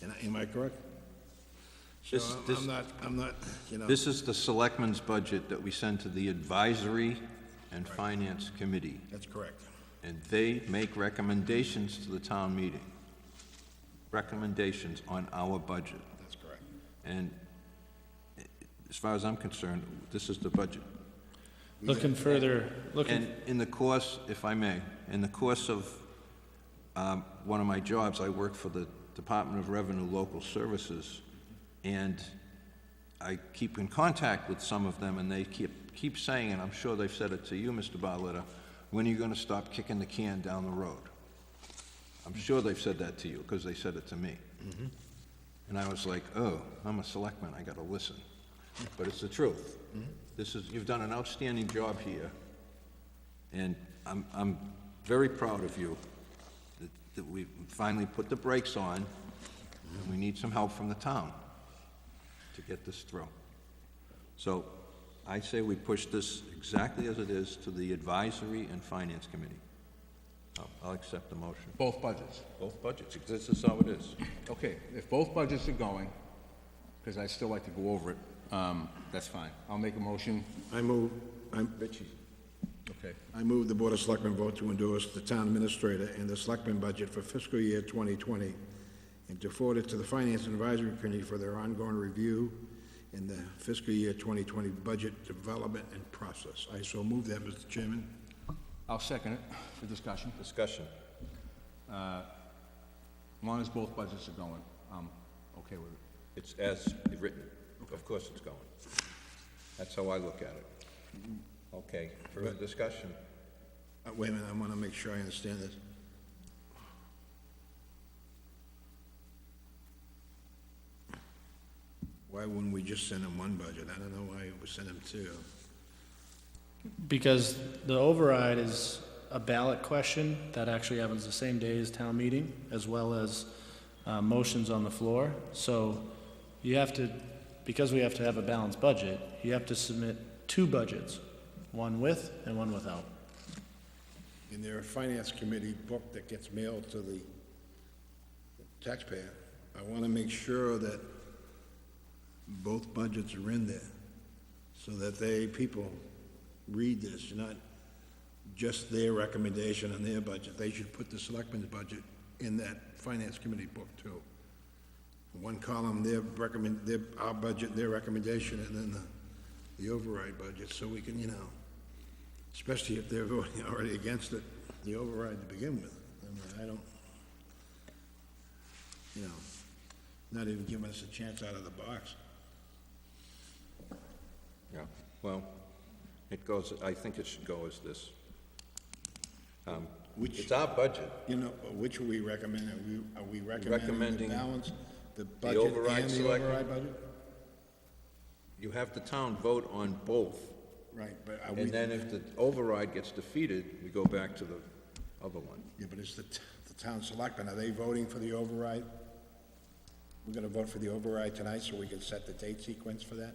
And am I correct? So I'm not, you know. this is the Selectmen's budget that we send to the Advisory and Finance Committee, That's correct. and they make recommendations to the town meeting. Recommendations on our budget. That's correct. And as far as I'm concerned, this is the budget. Looking further, And in the course, if I may, in the course of one of my jobs, I work for the Department of Revenue Local Services, and I keep in contact with some of them, and they keep saying, and I'm sure they've said it to you, Mr. Barletta, when are you gonna stop kicking the can down the road? I'm sure they've said that to you, because they said it to me. And I was like, oh, I'm a selectman, I gotta listen. But it's the truth. You've done an outstanding job here, and I'm very proud of you that we finally put the brakes on, and we need some help from the town to get this through. So I say we push this exactly as it is to the Advisory and Finance Committee. I'll accept the motion. both budgets. Both budgets, this is how it is. Okay, if both budgets are going, because I'd still like to go over it, that's fine. I'll make a motion. I move the Board of Selectmen vote to endorse the town administrator and the selectmen budget for fiscal year 2020, and to forward it to the Finance and Advisory Committee for their ongoing review in the fiscal year 2020 budget development and process. I so move that, Mr. Chairman. I'll second it for discussion. Discussion. As long as both budgets are going, I'm okay with it. It's as written. Of course it's going. That's how I look at it. Okay, further discussion? Wait a minute, I want to make sure I understand this. Why wouldn't we just send them one budget? I don't know why we send them 2. Because the override is a ballot question that actually happens the same day as town meeting, as well as motions on the floor. So you have to, because we have to have a balanced budget, you have to submit 2 budgets, one with and one without. In their Finance Committee book that gets mailed to the taxpayer, I want to make sure that both budgets are in there, so that people read this, not just their recommendation on their budget. They should put the selectmen's budget in that Finance Committee book too. One column, our budget, their recommendation, and then the override budget, so we can, especially if they're voting already against it, the override to begin with. I don't, not even giving us a chance out of the box. Yeah, well, it goes, I think it should go as this. It's our budget. Which are we recommending? Are we recommending Recommending the balance, the budget override and the selectmen? override budget? you have the town vote on both, Right, but are we, and then if the override gets defeated, we go back to the other one. yeah, but it's the town selectmen, are they voting for the override? We're gonna vote for the override tonight so we can set the date sequence for that?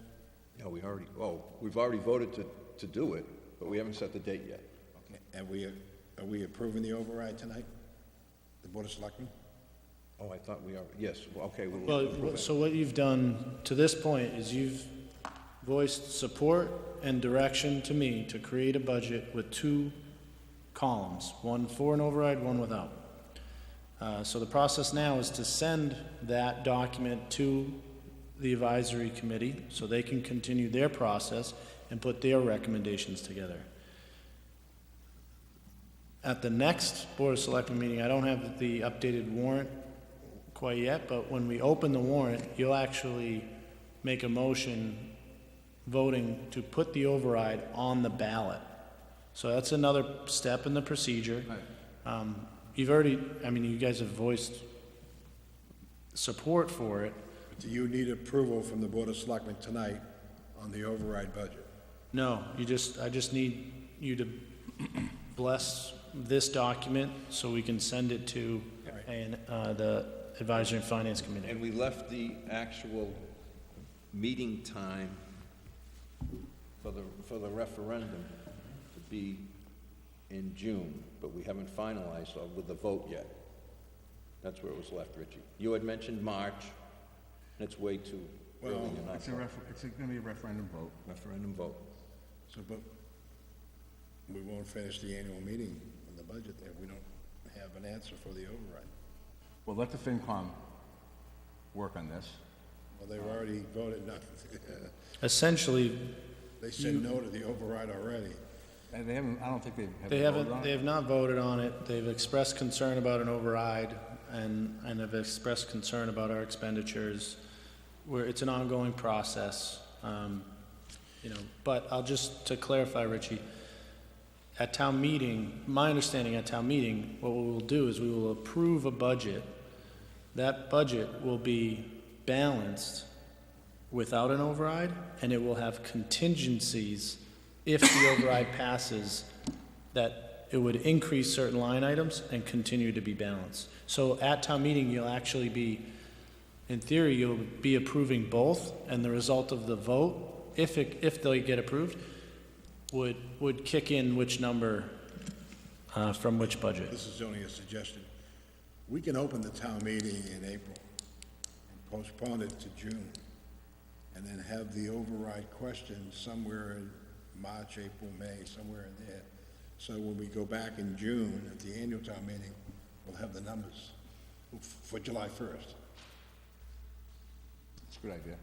Yeah, we've already voted to do it, but we haven't set the date yet. Okay, and are we approving the override tonight? The Board of Selectmen? Oh, I thought we are, yes, well, okay, we'll Well, approve it. so what you've done to this point is you've voiced support and direction to me to create a budget with 2 columns, one for an override, one without. So the process now is to send that document to the advisory committee so they can continue their process and put their recommendations together. At the next Board of Selectmen meeting, I don't have the updated warrant quite yet, but when we open the warrant, you'll actually make a motion voting to put the override on the ballot. So that's another step in the procedure. You've already, I mean, you guys have voiced support for it. Do you need approval from the Board of Selectmen tonight on the override budget? No, I just need you to bless this document so we can send it to the Advisory and Finance Committee. And we left the actual meeting time for the referendum to be in June, but we haven't finalized with the vote yet. That's where it was left, Richie. You had mentioned March, and it's way too early in It's gonna be a referendum vote. referendum vote. So, but we won't finish the annual meeting on the budget if we don't have an answer for the override. Well, let the FinCom work on this. Well, they've already voted not, Essentially, they said no to the override already. And they haven't, I don't think they've they voted on they it. have not voted on it. They've expressed concern about an override and have expressed concern about our expenditures. It's an ongoing process, but I'll just, to clarify, Richie, at town meeting, my understanding at town meeting, what we will do is we will approve a budget. That budget will be balanced without an override, and it will have contingencies if the override passes, that it would increase certain line items and continue to be balanced. So at town meeting, you'll actually be, in theory, you'll be approving both, and the result of the vote, if they get approved, would kick in which number from which budget. This is only a suggestion. We can open the town meeting in April and postpone it to June, and then have the override question somewhere in March, April, May, somewhere in there. So when we go back in June at the annual town meeting, we'll have the numbers for July 1st. It's a good idea.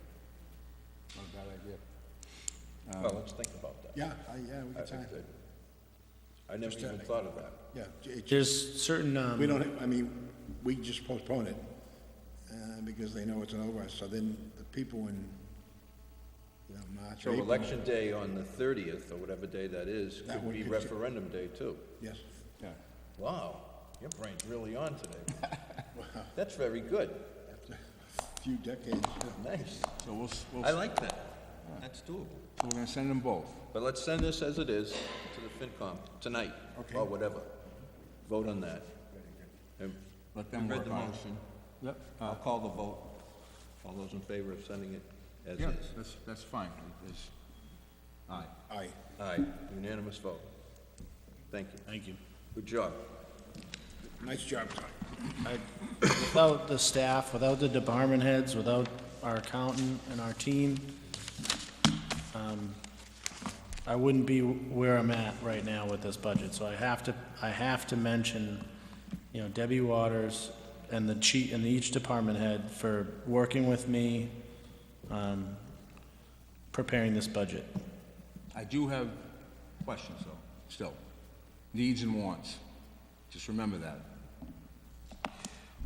Not a bad idea. Well, let's think about that. Yeah, we got time. I never even thought of that. Yeah, There's certain, we don't, I mean, we just postpone it, because they know it's an override, so then the people in, March, So April. election day on the 30th, or whatever day that is, That could one be could- referendum day too. Yes. Yeah. Wow, your brain's really on today. That's very good. After a few decades. Nice. So we'll I like that. That's doable. so we're gonna send them both. But let's send this as it is to the FinCom tonight, Okay. or whatever. Vote on that. And Let them we read work the on it. motion. Yep. I'll call the vote. All those in favor of sending it as Yeah, is? that's fine. Aye. Aye. Aye, unanimous vote. Thank you. thank you. Good job. Nice job, Tony. Without the staff, without the department heads, without our accountant and our team, I wouldn't be where I'm at right now with this budget. So I have to mention, Debbie Waters and each department head for working with me, preparing this budget. I do have questions though, still. Needs and wants. Just remember that.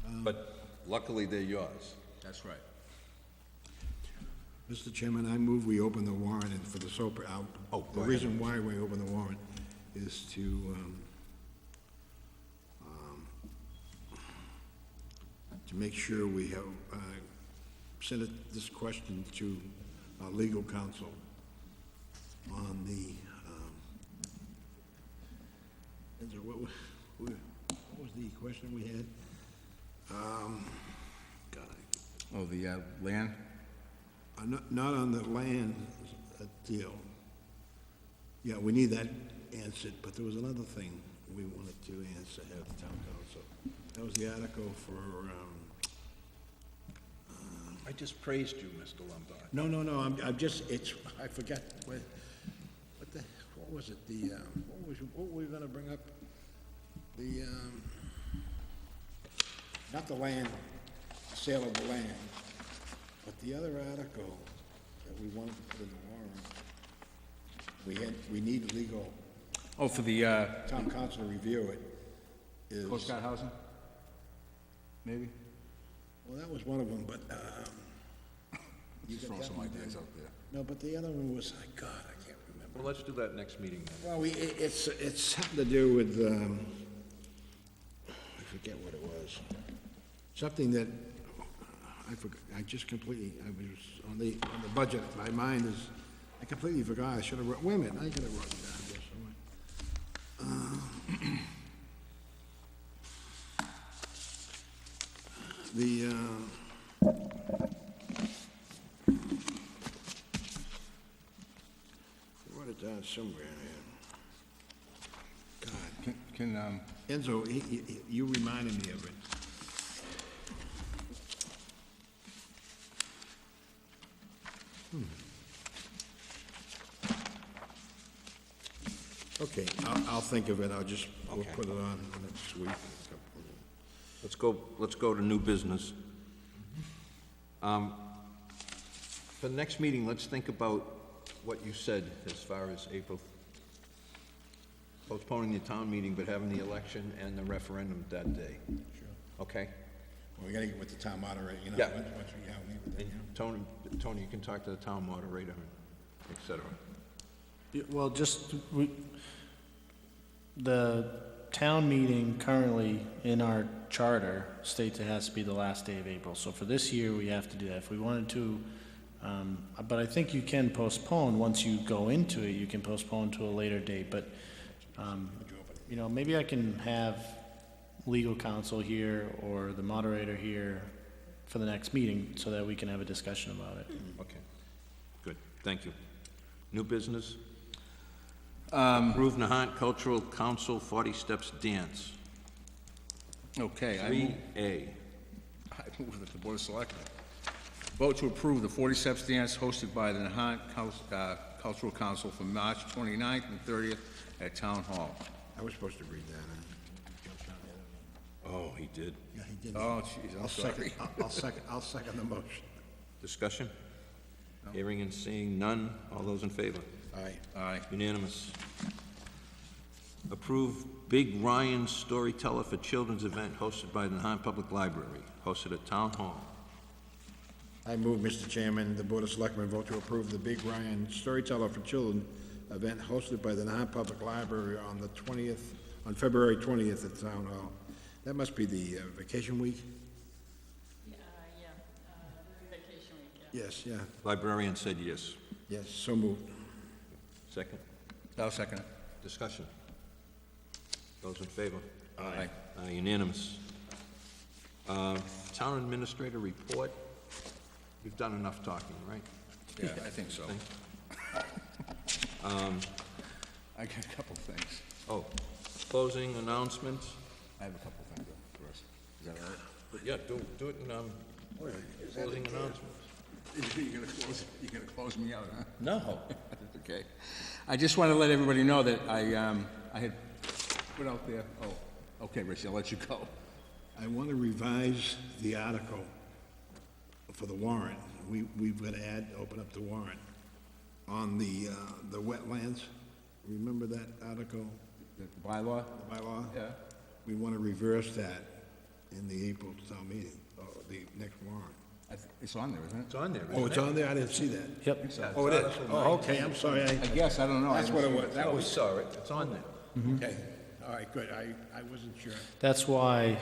But luckily, they're yours. That's right. Mr. Chairman, I move we open the warrant and for the SOPR out. Oh, The go reason why we open the warrant is to make sure we have, send this question to legal counsel on the, what was the question we had? God, Oh, the land? not on the land deal. Yeah, we need that answered, but there was another thing we wanted to answer, have the town council. That was the article for, I just praised you, Mr. Lombard. no, I'm just, I forgot, what was it, what were we gonna bring up? The, not the land, sale of the land, but the other article that we wanted to put in the warrant, we need legal, Oh, for the town council to review it, is, Coast Guard housing? Maybe? well, that was one of them, but, you Just got throwing that some one ideas down? out there. No, but the other one was, God, I can't remember. Well, let's do that next meeting then. Well, it's something to do with, I forget what it was. Something that, I forgot, I just completely, I was on the budget, my mind is, I completely forgot, I should have wrote, wait a minute, I could have written it down here somewhere. I wrote it down somewhere in here. God. Can, Enzo, you reminded me of it. Okay, I'll think of it, we'll Okay. put it on next week. Let's go to new business. For the next meeting, let's think about what you said as far as April, postponing the town meeting, but having the election and the referendum that day. Sure. Okay? Well, we gotta get with the town moderator, you know, Yeah. once we, meet with And them. Tony, you can talk to the town moderator, et cetera. Yeah, well, the town meeting currently in our charter states it has to be the last day of April. So for this year, we have to do that. If we wanted to, but I think you can postpone, once you go into it, you can postpone to a later date. But, you know, maybe I can have legal counsel here or the moderator here for the next meeting so that we can have a discussion about it. Okay, good, thank you. New business? Approve Nahant Cultural Council 40 Steps Dance. okay, 3A. I move that the Board of Selectmen vote to approve the 40 Steps Dance hosted by the Nahant Cultural Council from March 29th and 30th at Town Hall. I was supposed to read that, Oh, he did. Yeah, he did. Oh, jeez, I'm sorry. I'll second the motion. Discussion? Hearing and seeing none. All those in favor? Aye. Aye. Unanimous. Approve Big Ryan Storyteller for Children's event hosted by the Nahant Public Library, hosted at Town Hall. I move, Mr. Chairman, the Board of Selectmen vote to approve the Big Ryan Storyteller for Children event hosted by the Nahant Public Library on February 20th at Town Hall. That must be the vacation week? Vacation week, yeah. Yes, yeah. Librarian said yes. Yes, so moved. Second? I'll second it. Discussion? Those in favor? Aye. Unanimous. Town Administrator report. You've done enough talking, right? Yeah, I think so. I got a couple things. Oh, closing announcements? I have a couple things first. Is that all right? Yeah, do it in, closing announcements. You're gonna close me out, huh? No. Okay. I just want to let everybody know that I had put out there, oh, okay, Richie, I'll let you go. I want to revise the article for the warrant. We've got to open up the warrant on the wetlands. Remember that article, The bylaw? the bylaw? Yeah. We want to reverse that in the April town meeting, or the next warrant. It's on there, isn't it? It's on there, Oh, it's on there? I didn't see that. Yep. Oh, it is? Oh, okay, I'm sorry. I guess, I don't know. That's what it was. That We was, saw it, it's on there. okay. All right, good. I wasn't sure. That's why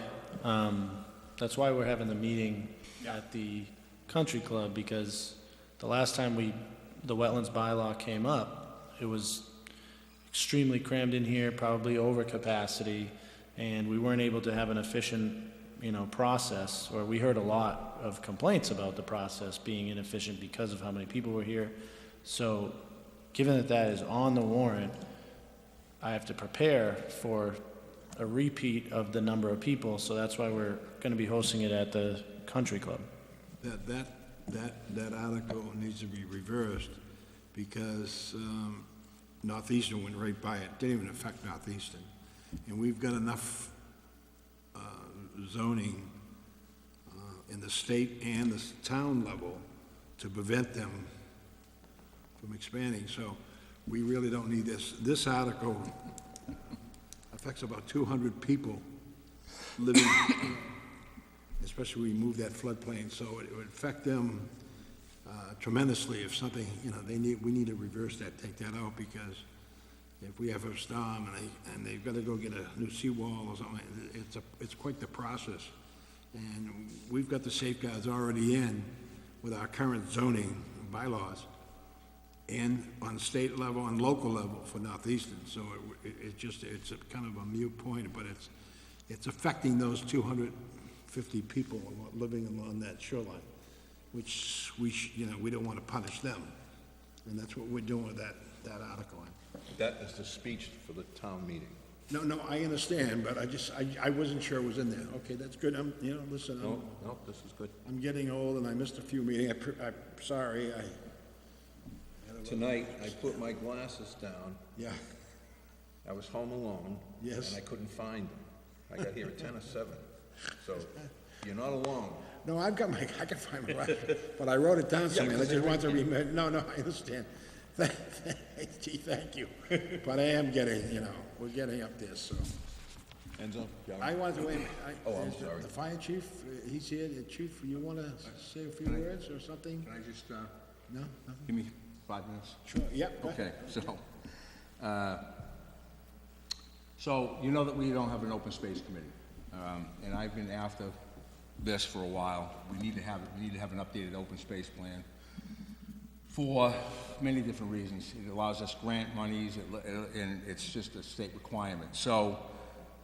we're having the meeting at the country club, because the last time the wetlands bylaw came up, it was extremely crammed in here, probably over capacity, and we weren't able to have an efficient, process, or we heard a lot of complaints about the process being inefficient because of how many people were here. So, given that is on the warrant, I have to prepare for a repeat of the number of people, so that's why we're gonna be hosting it at the country club. That article needs to be reversed because Northeastern went right by it, didn't even affect Northeastern. And we've got enough zoning in the state and the town level to prevent them from expanding, so we really don't need this. This article affects about 200 people living, especially we move that floodplain, so it would affect them tremendously if something, we need to reverse that, take that out, because if we have a storm and they've got to go get a new seawall or something, it's quite the process. And we've got the safeguards already in with our current zoning bylaws and on state level and local level for Northeastern. So it's a kind of a moot point, but it's affecting those 250 people living along that shoreline, which we don't want to punish them. And that's what we're doing with that article. That is the speech for the town meeting. No, I understand, but I wasn't sure it was in there. Okay, that's good. Listen, No, this is good. I'm getting old and I missed a few meetings. I'm sorry, Tonight, I put my glasses down. yeah. I was home alone. Yes. And I couldn't find them. I got here at 10 or 7. So, you're not alone. No, I can find my glasses, but I wrote it down somewhere. I just want to remember. No, I understand. Gee, thank you. But I am getting, we're getting up there, so. Enzo? I want to wait. Oh, I'm sorry. The fire chief, he's here. The chief, you want to say a few words or something? Can I just, No? Nothing? give me 5 minutes? Sure, yep. go ahead. Okay, so you know that we don't have an open space committee, and I've been after this for a while. We need to have an updated open space plan for many different reasons. It allows us grant monies, and it's just a state requirement. So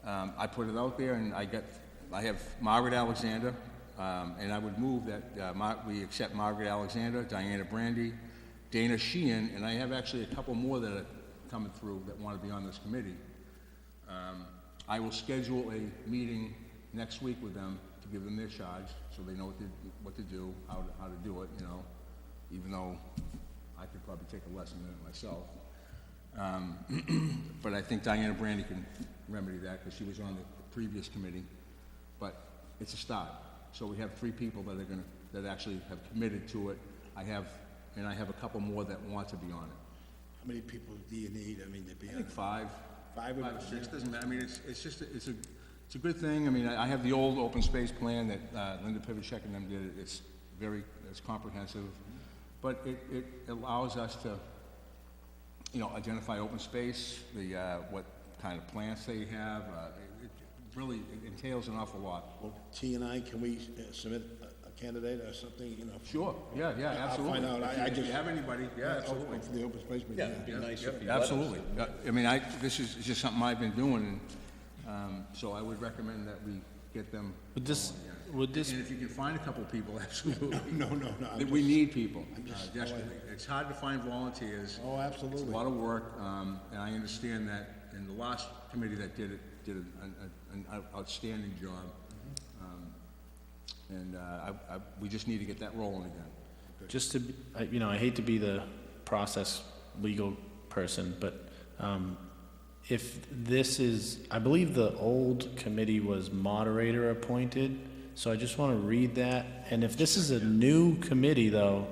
I put it out there, and I have Margaret Alexander, and I would move that we accept Margaret Alexander, Diana Brandy, Dana Sheehan, and I have actually a couple more that are coming through that want to be on this committee. I will schedule a meeting next week with them to give them their charge, so they know what to do, how to do it, even though I could probably take a lesson in it myself. But I think Diana Brandy can remedy that, because she was on the previous committee. But it's a start. So we have 3 people that actually have committed to it. I have a couple more that want to be on it. How many people do you need? I mean, to be I think 5. 5 5 or 6, doesn't matter. I mean, it's a good thing. I mean, I have the old open space plan that Linda Pivacek and them did. It's comprehensive, but it allows us to, identify open space, what kind of plants they have. It really entails an awful lot. Well, T and I, can we submit a candidate or something, Sure, yeah, absolutely. I'll find out. If you have anybody, yeah, absolutely. For the open space meeting. It'd be nice if you let us. Absolutely. I mean, this is just something I've been doing, and so I would recommend that we get them. Would this, And if you can find a couple people, absolutely. No. We need people, desperately. It's hard to find volunteers. Oh, absolutely. It's a lot of work, and I understand that, and the last committee that did it did an outstanding job. And we just need to get that rolling again. just to, I hate to be the process legal person, but if this is, I believe the old committee was moderator appointed, so I just want to read that. And if this is a new committee, though,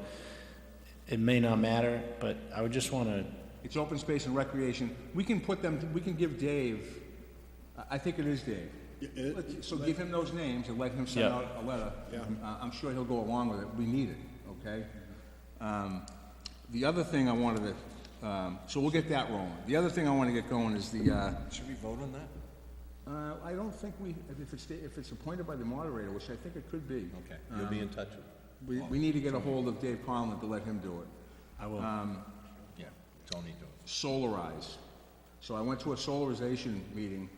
it may not matter, but I would just want to, It's open space and recreation. We can give Dave, I think it is Dave. So give him those names and let him send Yeah. out a letter. Yeah. I'm sure he'll go along with it. We need it, okay? The other thing I wanted to, so we'll get that rolling. The other thing I want to get going is the, Should we vote on that? I don't think if it's appointed by the moderator, which I think it could be. Okay, you'll be in touch with We need to get a hold of Dave Conlon to let him do it. I will. Yeah, Tony do it. Solarize. So I went to a solarization meeting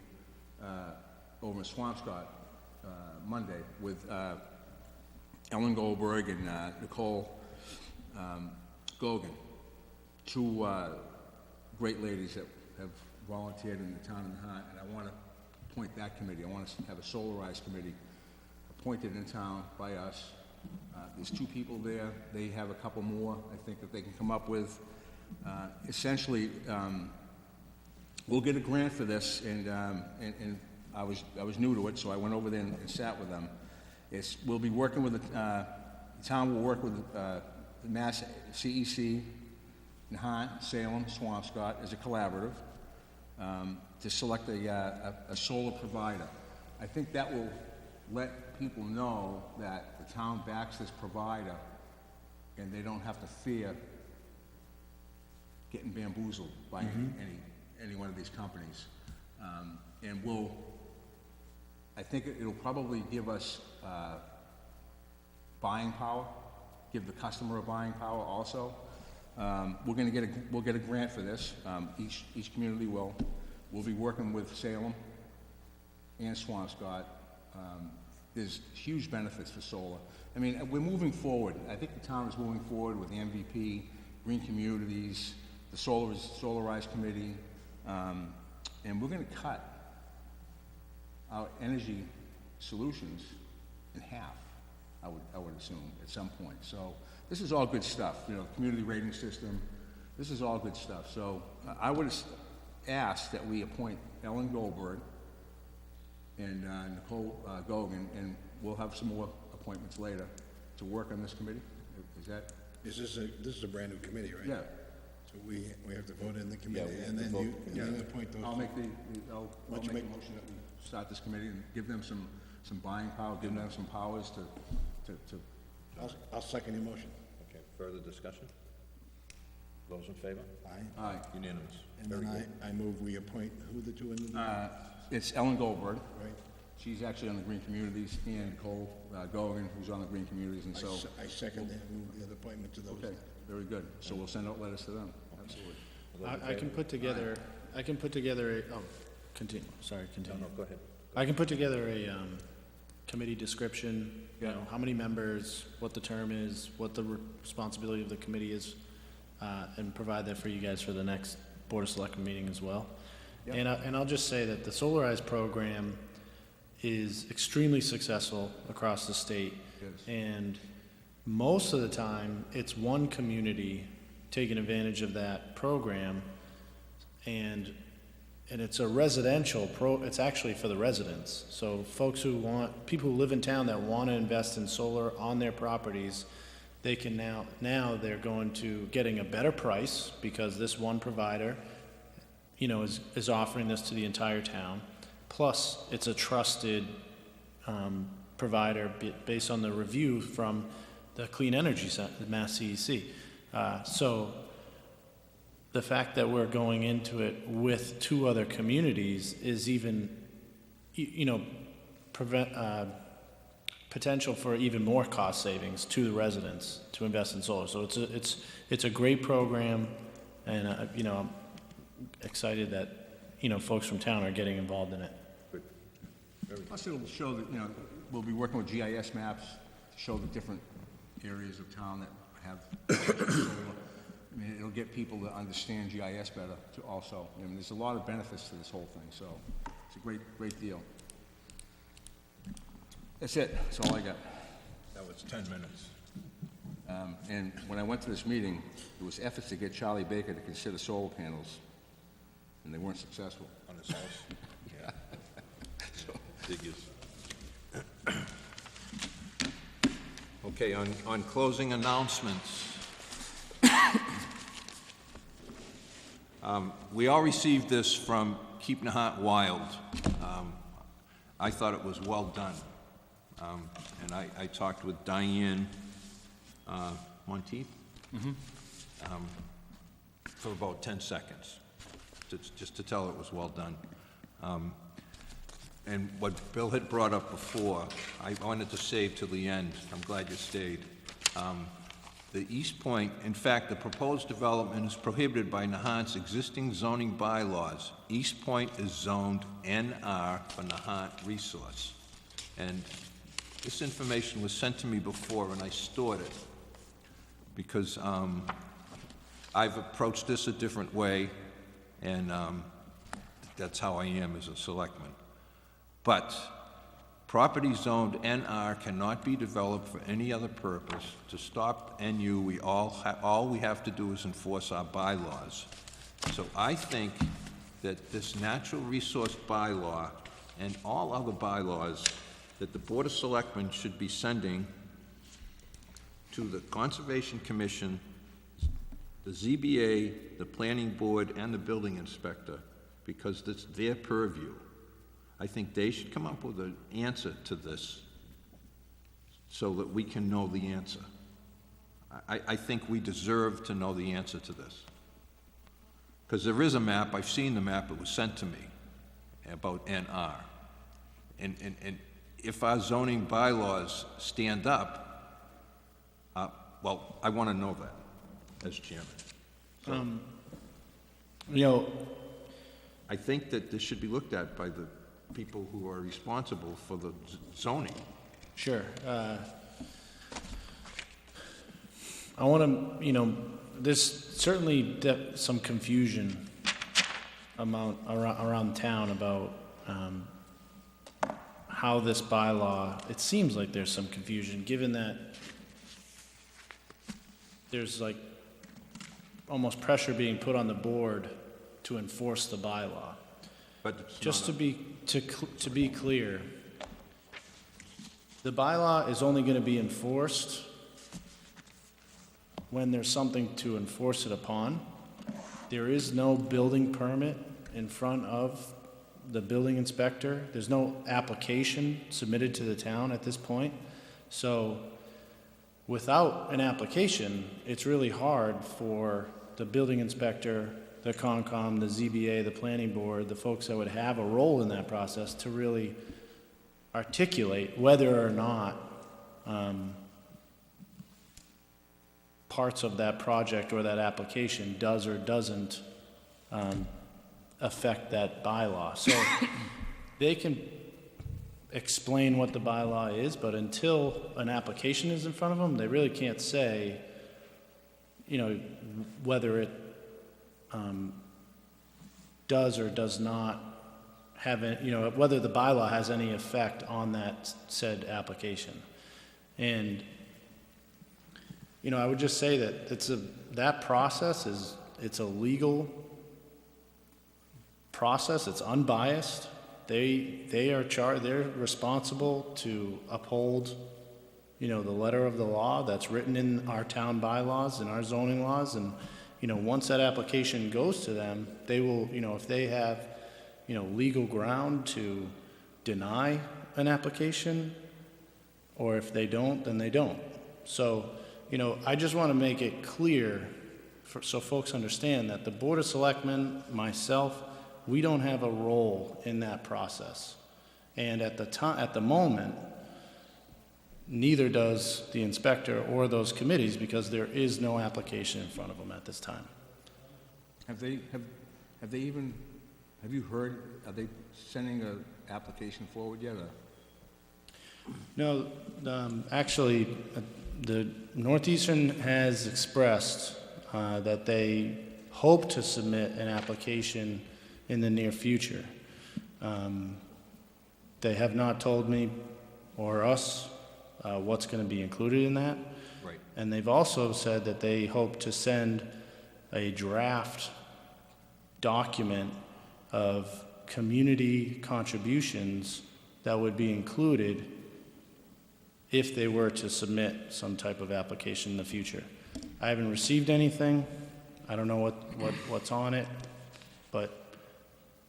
over in Swampscott Monday with Ellen Goldberg and Nicole Gogan, two great ladies that have volunteered in the town of Nahant, and I want to appoint that committee. I want to have a solarized committee appointed in town by us. There's 2 people there. They have a couple more, I think, that they can come up with. Essentially, we'll get a grant for this, and I was new to it, so I went over there and sat with them. We'll be working with the town will work with Mass CEC, Nahant, Salem, Swampscott as a collaborative to select a solar provider. I think that will let people know that the town backs this provider and they don't have to fear getting bamboozled by any one of these companies. And I think it'll probably give us buying power, give the customer a buying power also. We'll get a grant for this. Each community will. We'll be working with Salem and Swampscott. There's huge benefits for solar. I mean, we're moving forward. I think the town is moving forward with the MVP, green communities, the Solarized Committee, and we're going to cut our energy solutions in half, I would assume, at some point. So this is all good stuff, community rating system. This is all good stuff. So I would ask that we appoint Ellen Goldberg and Nicole Gogan, and we'll have some more appointments later to work on this committee. Is that? This is a brand-new committee, right? Yeah. So we have to vote in the committee, Yeah, and then vote. you appoint those. I'll make I'll Why don't make you a motion that we start this committee and give them some buying power, give them some powers to I'll second your motion. Okay, further discussion? Those in favor? Aye. Unanimous. And then I move we appoint, who the two in the, It's Ellen Goldberg. right? She's actually on the Green Communities, and Nicole Gogan, who's on the Green Communities, and so. I second that, move the appointment to those. Okay, very good. So we'll send out letters to them. Absolutely. I can put together, continue, sorry, continue. No, go ahead. I can put together a, committee description, how many members, what the term is, what the responsibility of the committee is, and provide that for you guys for the next Board of Selectmen meeting as well. Yep. And I'll just say that the Solarized program is extremely successful across the state. Yes. And most of the time, it's one community taking advantage of that program, and it's a residential it's actually for the residents. So folks people who live in town that want to invest in solar on their properties, they can now they're going to getting a better price because this one provider, is offering this to the entire town. Plus, it's a trusted provider based on the review from the Clean Energy Center, the Mass CEC. So the fact that we're going into it with 2 other communities is even, potential for even more cost savings to the residents to invest in solar. So it's a great program, and I'm excited that folks from town are getting involved in it. Plus, it'll show that, we'll be working with GIS maps to show the different areas of town that have solar. I mean, it'll get people to understand GIS better too also. I mean, there's a lot of benefits to this whole thing, so it's a great deal. That's it. That's all I got. That was 10 minutes. And when I went to this meeting, there was efforts to get Charlie Baker to consider solar panels, and they weren't successful. On his house? Yeah. Figures. Okay, on closing announcements. We all received this from Keep Nahant Wild. I thought it was well done. And I talked with Diane Monteith for about 10 seconds, just to tell her it was well done. And what Bill had brought up before, I wanted to save till the end. I'm glad you stayed. The East Point, in fact, the proposed development is prohibited by Nahant's existing zoning bylaws. East Point is zoned NR for Nahant Resource. And this information was sent to me before, and I stored it, because I've approached this a different way, and that's how I am as a selectman. But property zoned NR cannot be developed for any other purpose. To stop NU, all we have to do is enforce our bylaws. So I think that this natural resource bylaw and all other bylaws that the Board of Selectmen should be sending to the Conservation Commission, the ZBA, the Planning Board, and the Building Inspector, because it's their purview. I think they should come up with an answer to this so that we can know the answer. I think we deserve to know the answer to this. Because there is a map, I've seen the map, it was sent to me, about NR. And if our zoning bylaws stand up, well, I want to know that as chairman. So, I think that this should be looked at by the people who are responsible for the zoning. Sure. I want to, there's certainly some confusion around town about how this bylaw, it seems like there's some confusion, given that there's like almost pressure being put on the board to enforce the bylaw. But Just to be clear, the bylaw is only going to be enforced when there's something to enforce it upon. There is no building permit in front of the building inspector. There's no application submitted to the town at this point. So without an application, it's really hard for the building inspector, the Concom, the ZBA, the planning board, the folks that would have a role in that process to really articulate whether or not parts of that project or that application does or doesn't affect that bylaw. So they can explain what the bylaw is, but until an application is in front of them, they really can't say, whether it does or does not have, whether the bylaw has any effect on that said application. And, I would just say that that process it's a legal process. It's unbiased. They're responsible to uphold, the letter of the law that's written in our town bylaws and our zoning laws. And, once that application goes to them, they will, if they have, legal ground to deny an application, or if they don't, then they don't. So, I just want to make it clear so folks understand that the Board of Selectmen, myself, we don't have a role in that process. And at the moment, neither does the inspector or those committees, because there is no application in front of them at this time. Have you heard, are they sending an application forward yet? No, actually, the Northeastern has expressed that they hope to submit an application in the near future. They have not told me or us what's going to be included in that. Right. And they've also said that they hope to send a draft document of community contributions that would be included if they were to submit some type of application in the future. I haven't received anything. I don't know what's on it, but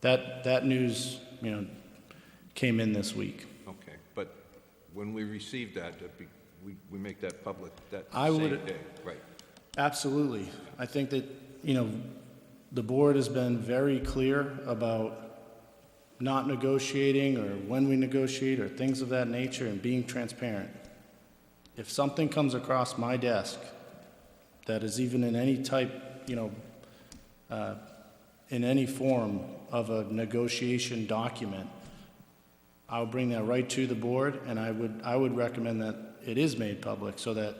that news, came in this week. Okay, but when we receive that, we make that public that I same would- day, right? Absolutely. I think that, the board has been very clear about not negotiating or when we negotiate or things of that nature and being transparent. if something comes across my desk that is even in any type, in any form of a negotiation document, I'll bring that right to the board, and I would recommend that it is made public so that,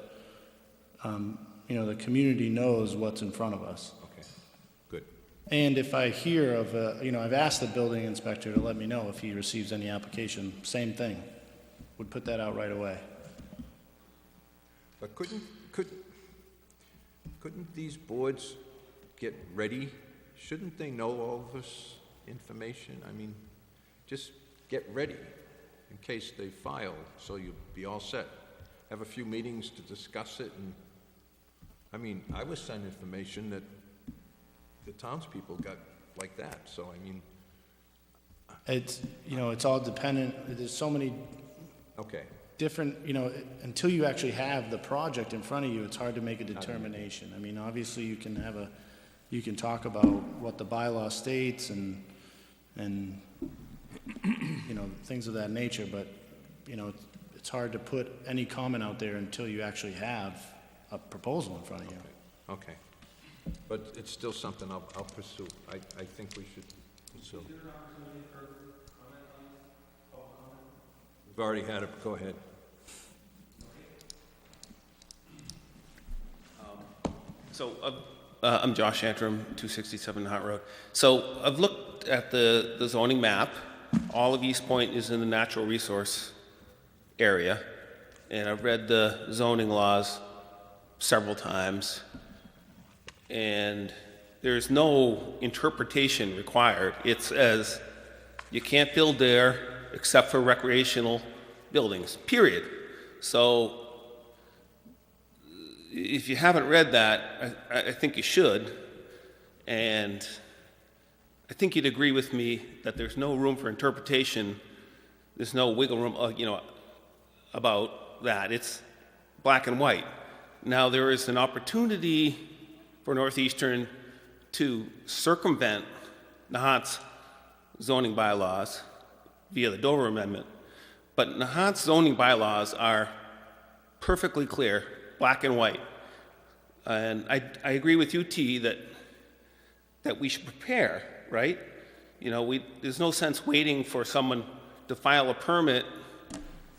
the community knows what's in front of us. Okay, good. And if I hear of, I've asked the building inspector to let me know if he receives any application, same thing. Would put that out right away. But couldn't these boards get ready? Shouldn't they know all of this information? I mean, just get ready in case they file, so you'll be all set. Have a few meetings to discuss it, and, I was sent information that the townspeople got like that, so, It's, it's all dependent, there's so many okay. different, until you actually have the project in front of you, it's hard to make a determination. Obviously you can talk about what the bylaw states and things of that nature, but, it's hard to put any comment out there until you actually have a proposal in front of you. Okay. But it's still something I'll pursue. I think we should pursue. We've already had it. Go ahead. I'm Josh Antrim, 267 Nahant Road. So I've looked at the zoning map. All of East Point is in the natural resource area, and I've read the zoning laws several times, and there's no interpretation required. It says you can't build there except for recreational buildings, period. So if you haven't read that, I think you should, and I think you'd agree with me that there's no room for interpretation. There's no wiggle room, about that. It's black and white. Now, there is an opportunity for Northeastern to circumvent Nahant's zoning bylaws via the Dover Amendment, but Nahant's zoning bylaws are perfectly clear, black and white. And I agree with you, T, that we should prepare, right? There's no sense waiting for someone to file a permit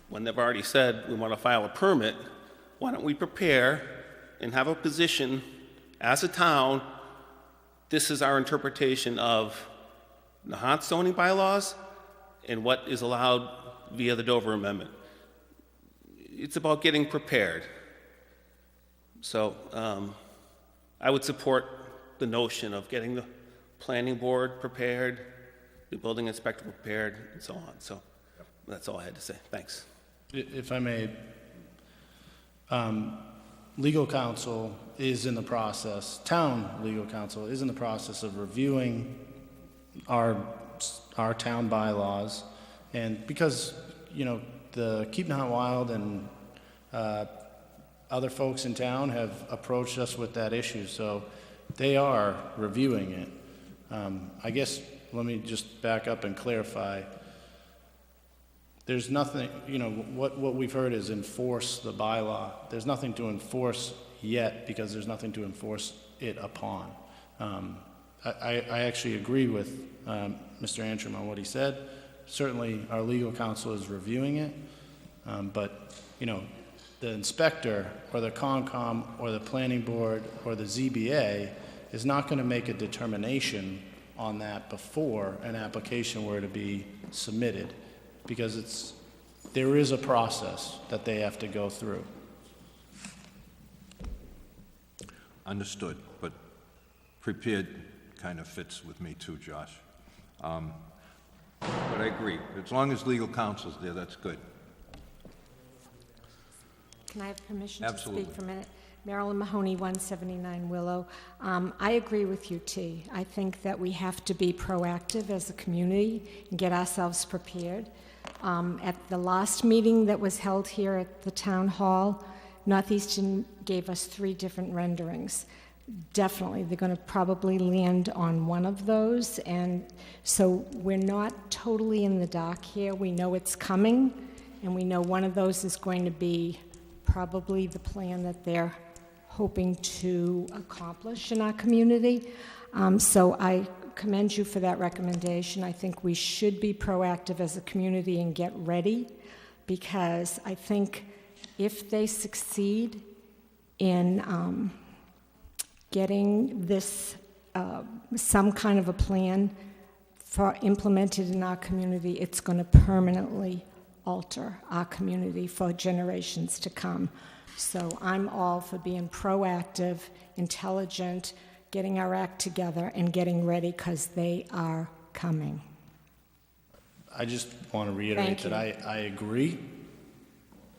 when they've already said we want to file a permit. Why don't we prepare and have a position as a town? This is our interpretation of Nahant zoning bylaws and what is allowed via the Dover Amendment. It's about getting prepared. So I would support the notion of getting the planning board prepared, the building inspector prepared, and so on. So that's all I had to say. Thanks. If I may, legal counsel is in the process, town legal counsel is in the process of reviewing our town bylaws, and because, the Keep Nahant Wild and other folks in town have approached us with that issue, so they are reviewing it. I guess, let me just back up and clarify. There's nothing, what we've heard is enforce the bylaw. There's nothing to enforce yet because there's nothing to enforce it upon. I actually agree with Mr. Antrim on what he said. Certainly, our legal counsel is reviewing it, but, the inspector or the Concom or the planning board or the ZBA is not going to make a determination on that before an application were to be submitted, because there is a process that they have to go through. Understood, but prepared kind of fits with me too, Josh. But I agree. As long as legal counsel's there, that's good. Can I have permission Absolutely. to speak for a minute? Marilyn Mahoney, 179 Willow. I agree with you, T. I think that we have to be proactive as a community and get ourselves prepared. At the last meeting that was held here at the town hall, Northeastern gave us 3 different renderings. Definitely, they're going to probably land on one of those, and so we're not totally in the dark here. We know it's coming, and we know one of those is going to be probably the plan that they're hoping to accomplish in our community. So I commend you for that recommendation. I think we should be proactive as a community and get ready, because I think if they succeed in getting this, some kind of a plan for implemented in our community, it's going to permanently alter our community for generations to come. So I'm all for being proactive, intelligent, getting our act together and getting ready, because they are coming. I just want to reiterate Thank that I agree.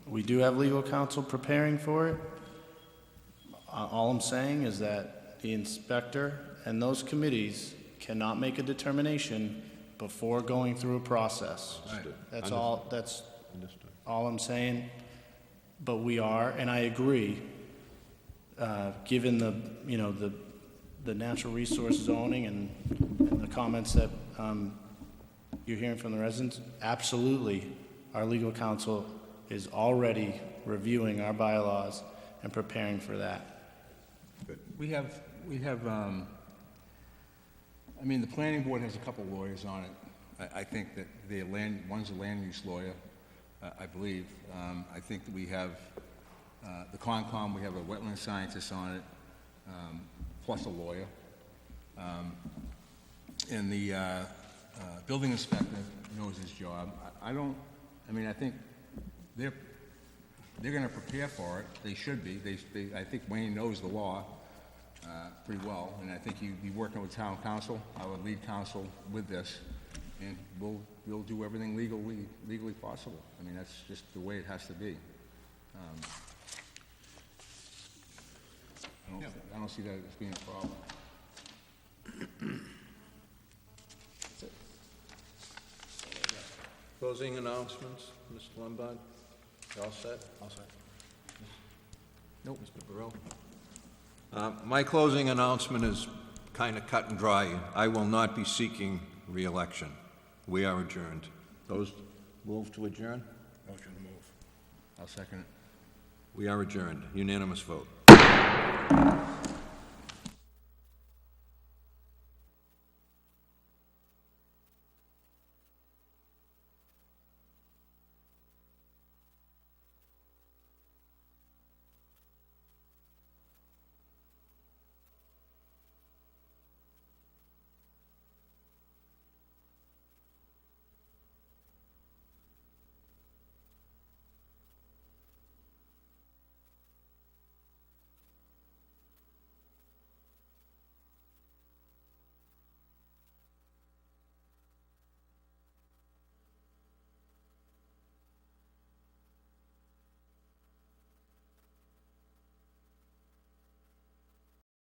We do have legal counsel preparing for it. All I'm saying is that the inspector and those committees cannot make a determination before going through a process. That's all I'm saying. But we are, and I agree, given the natural resource zoning and the comments that you're hearing from the residents, absolutely, our legal counsel is already reviewing our bylaws and preparing for that. We have, I mean, the planning board has a couple lawyers on it. I think that one's a land use lawyer, I believe. I think that we have, the Concom, we have a wetland scientist on it, plus a lawyer. And the building inspector knows his job. I think they're gonna prepare for it. They should be. I think Wayne knows the law pretty well, and I think he'd be working with town council, our lead counsel, with this, and we'll do everything legally possible. I mean, that's just the way it has to be. I don't see that as being a problem. Closing announcements, Mr. Lombard? You all set? All set. Nope. Mr. Burrell? My closing announcement is kind of cut and dry. I will not be seeking re-election. We are adjourned. Those move to adjourn? Motion to move. I'll second it. We are adjourned. Unanimous vote.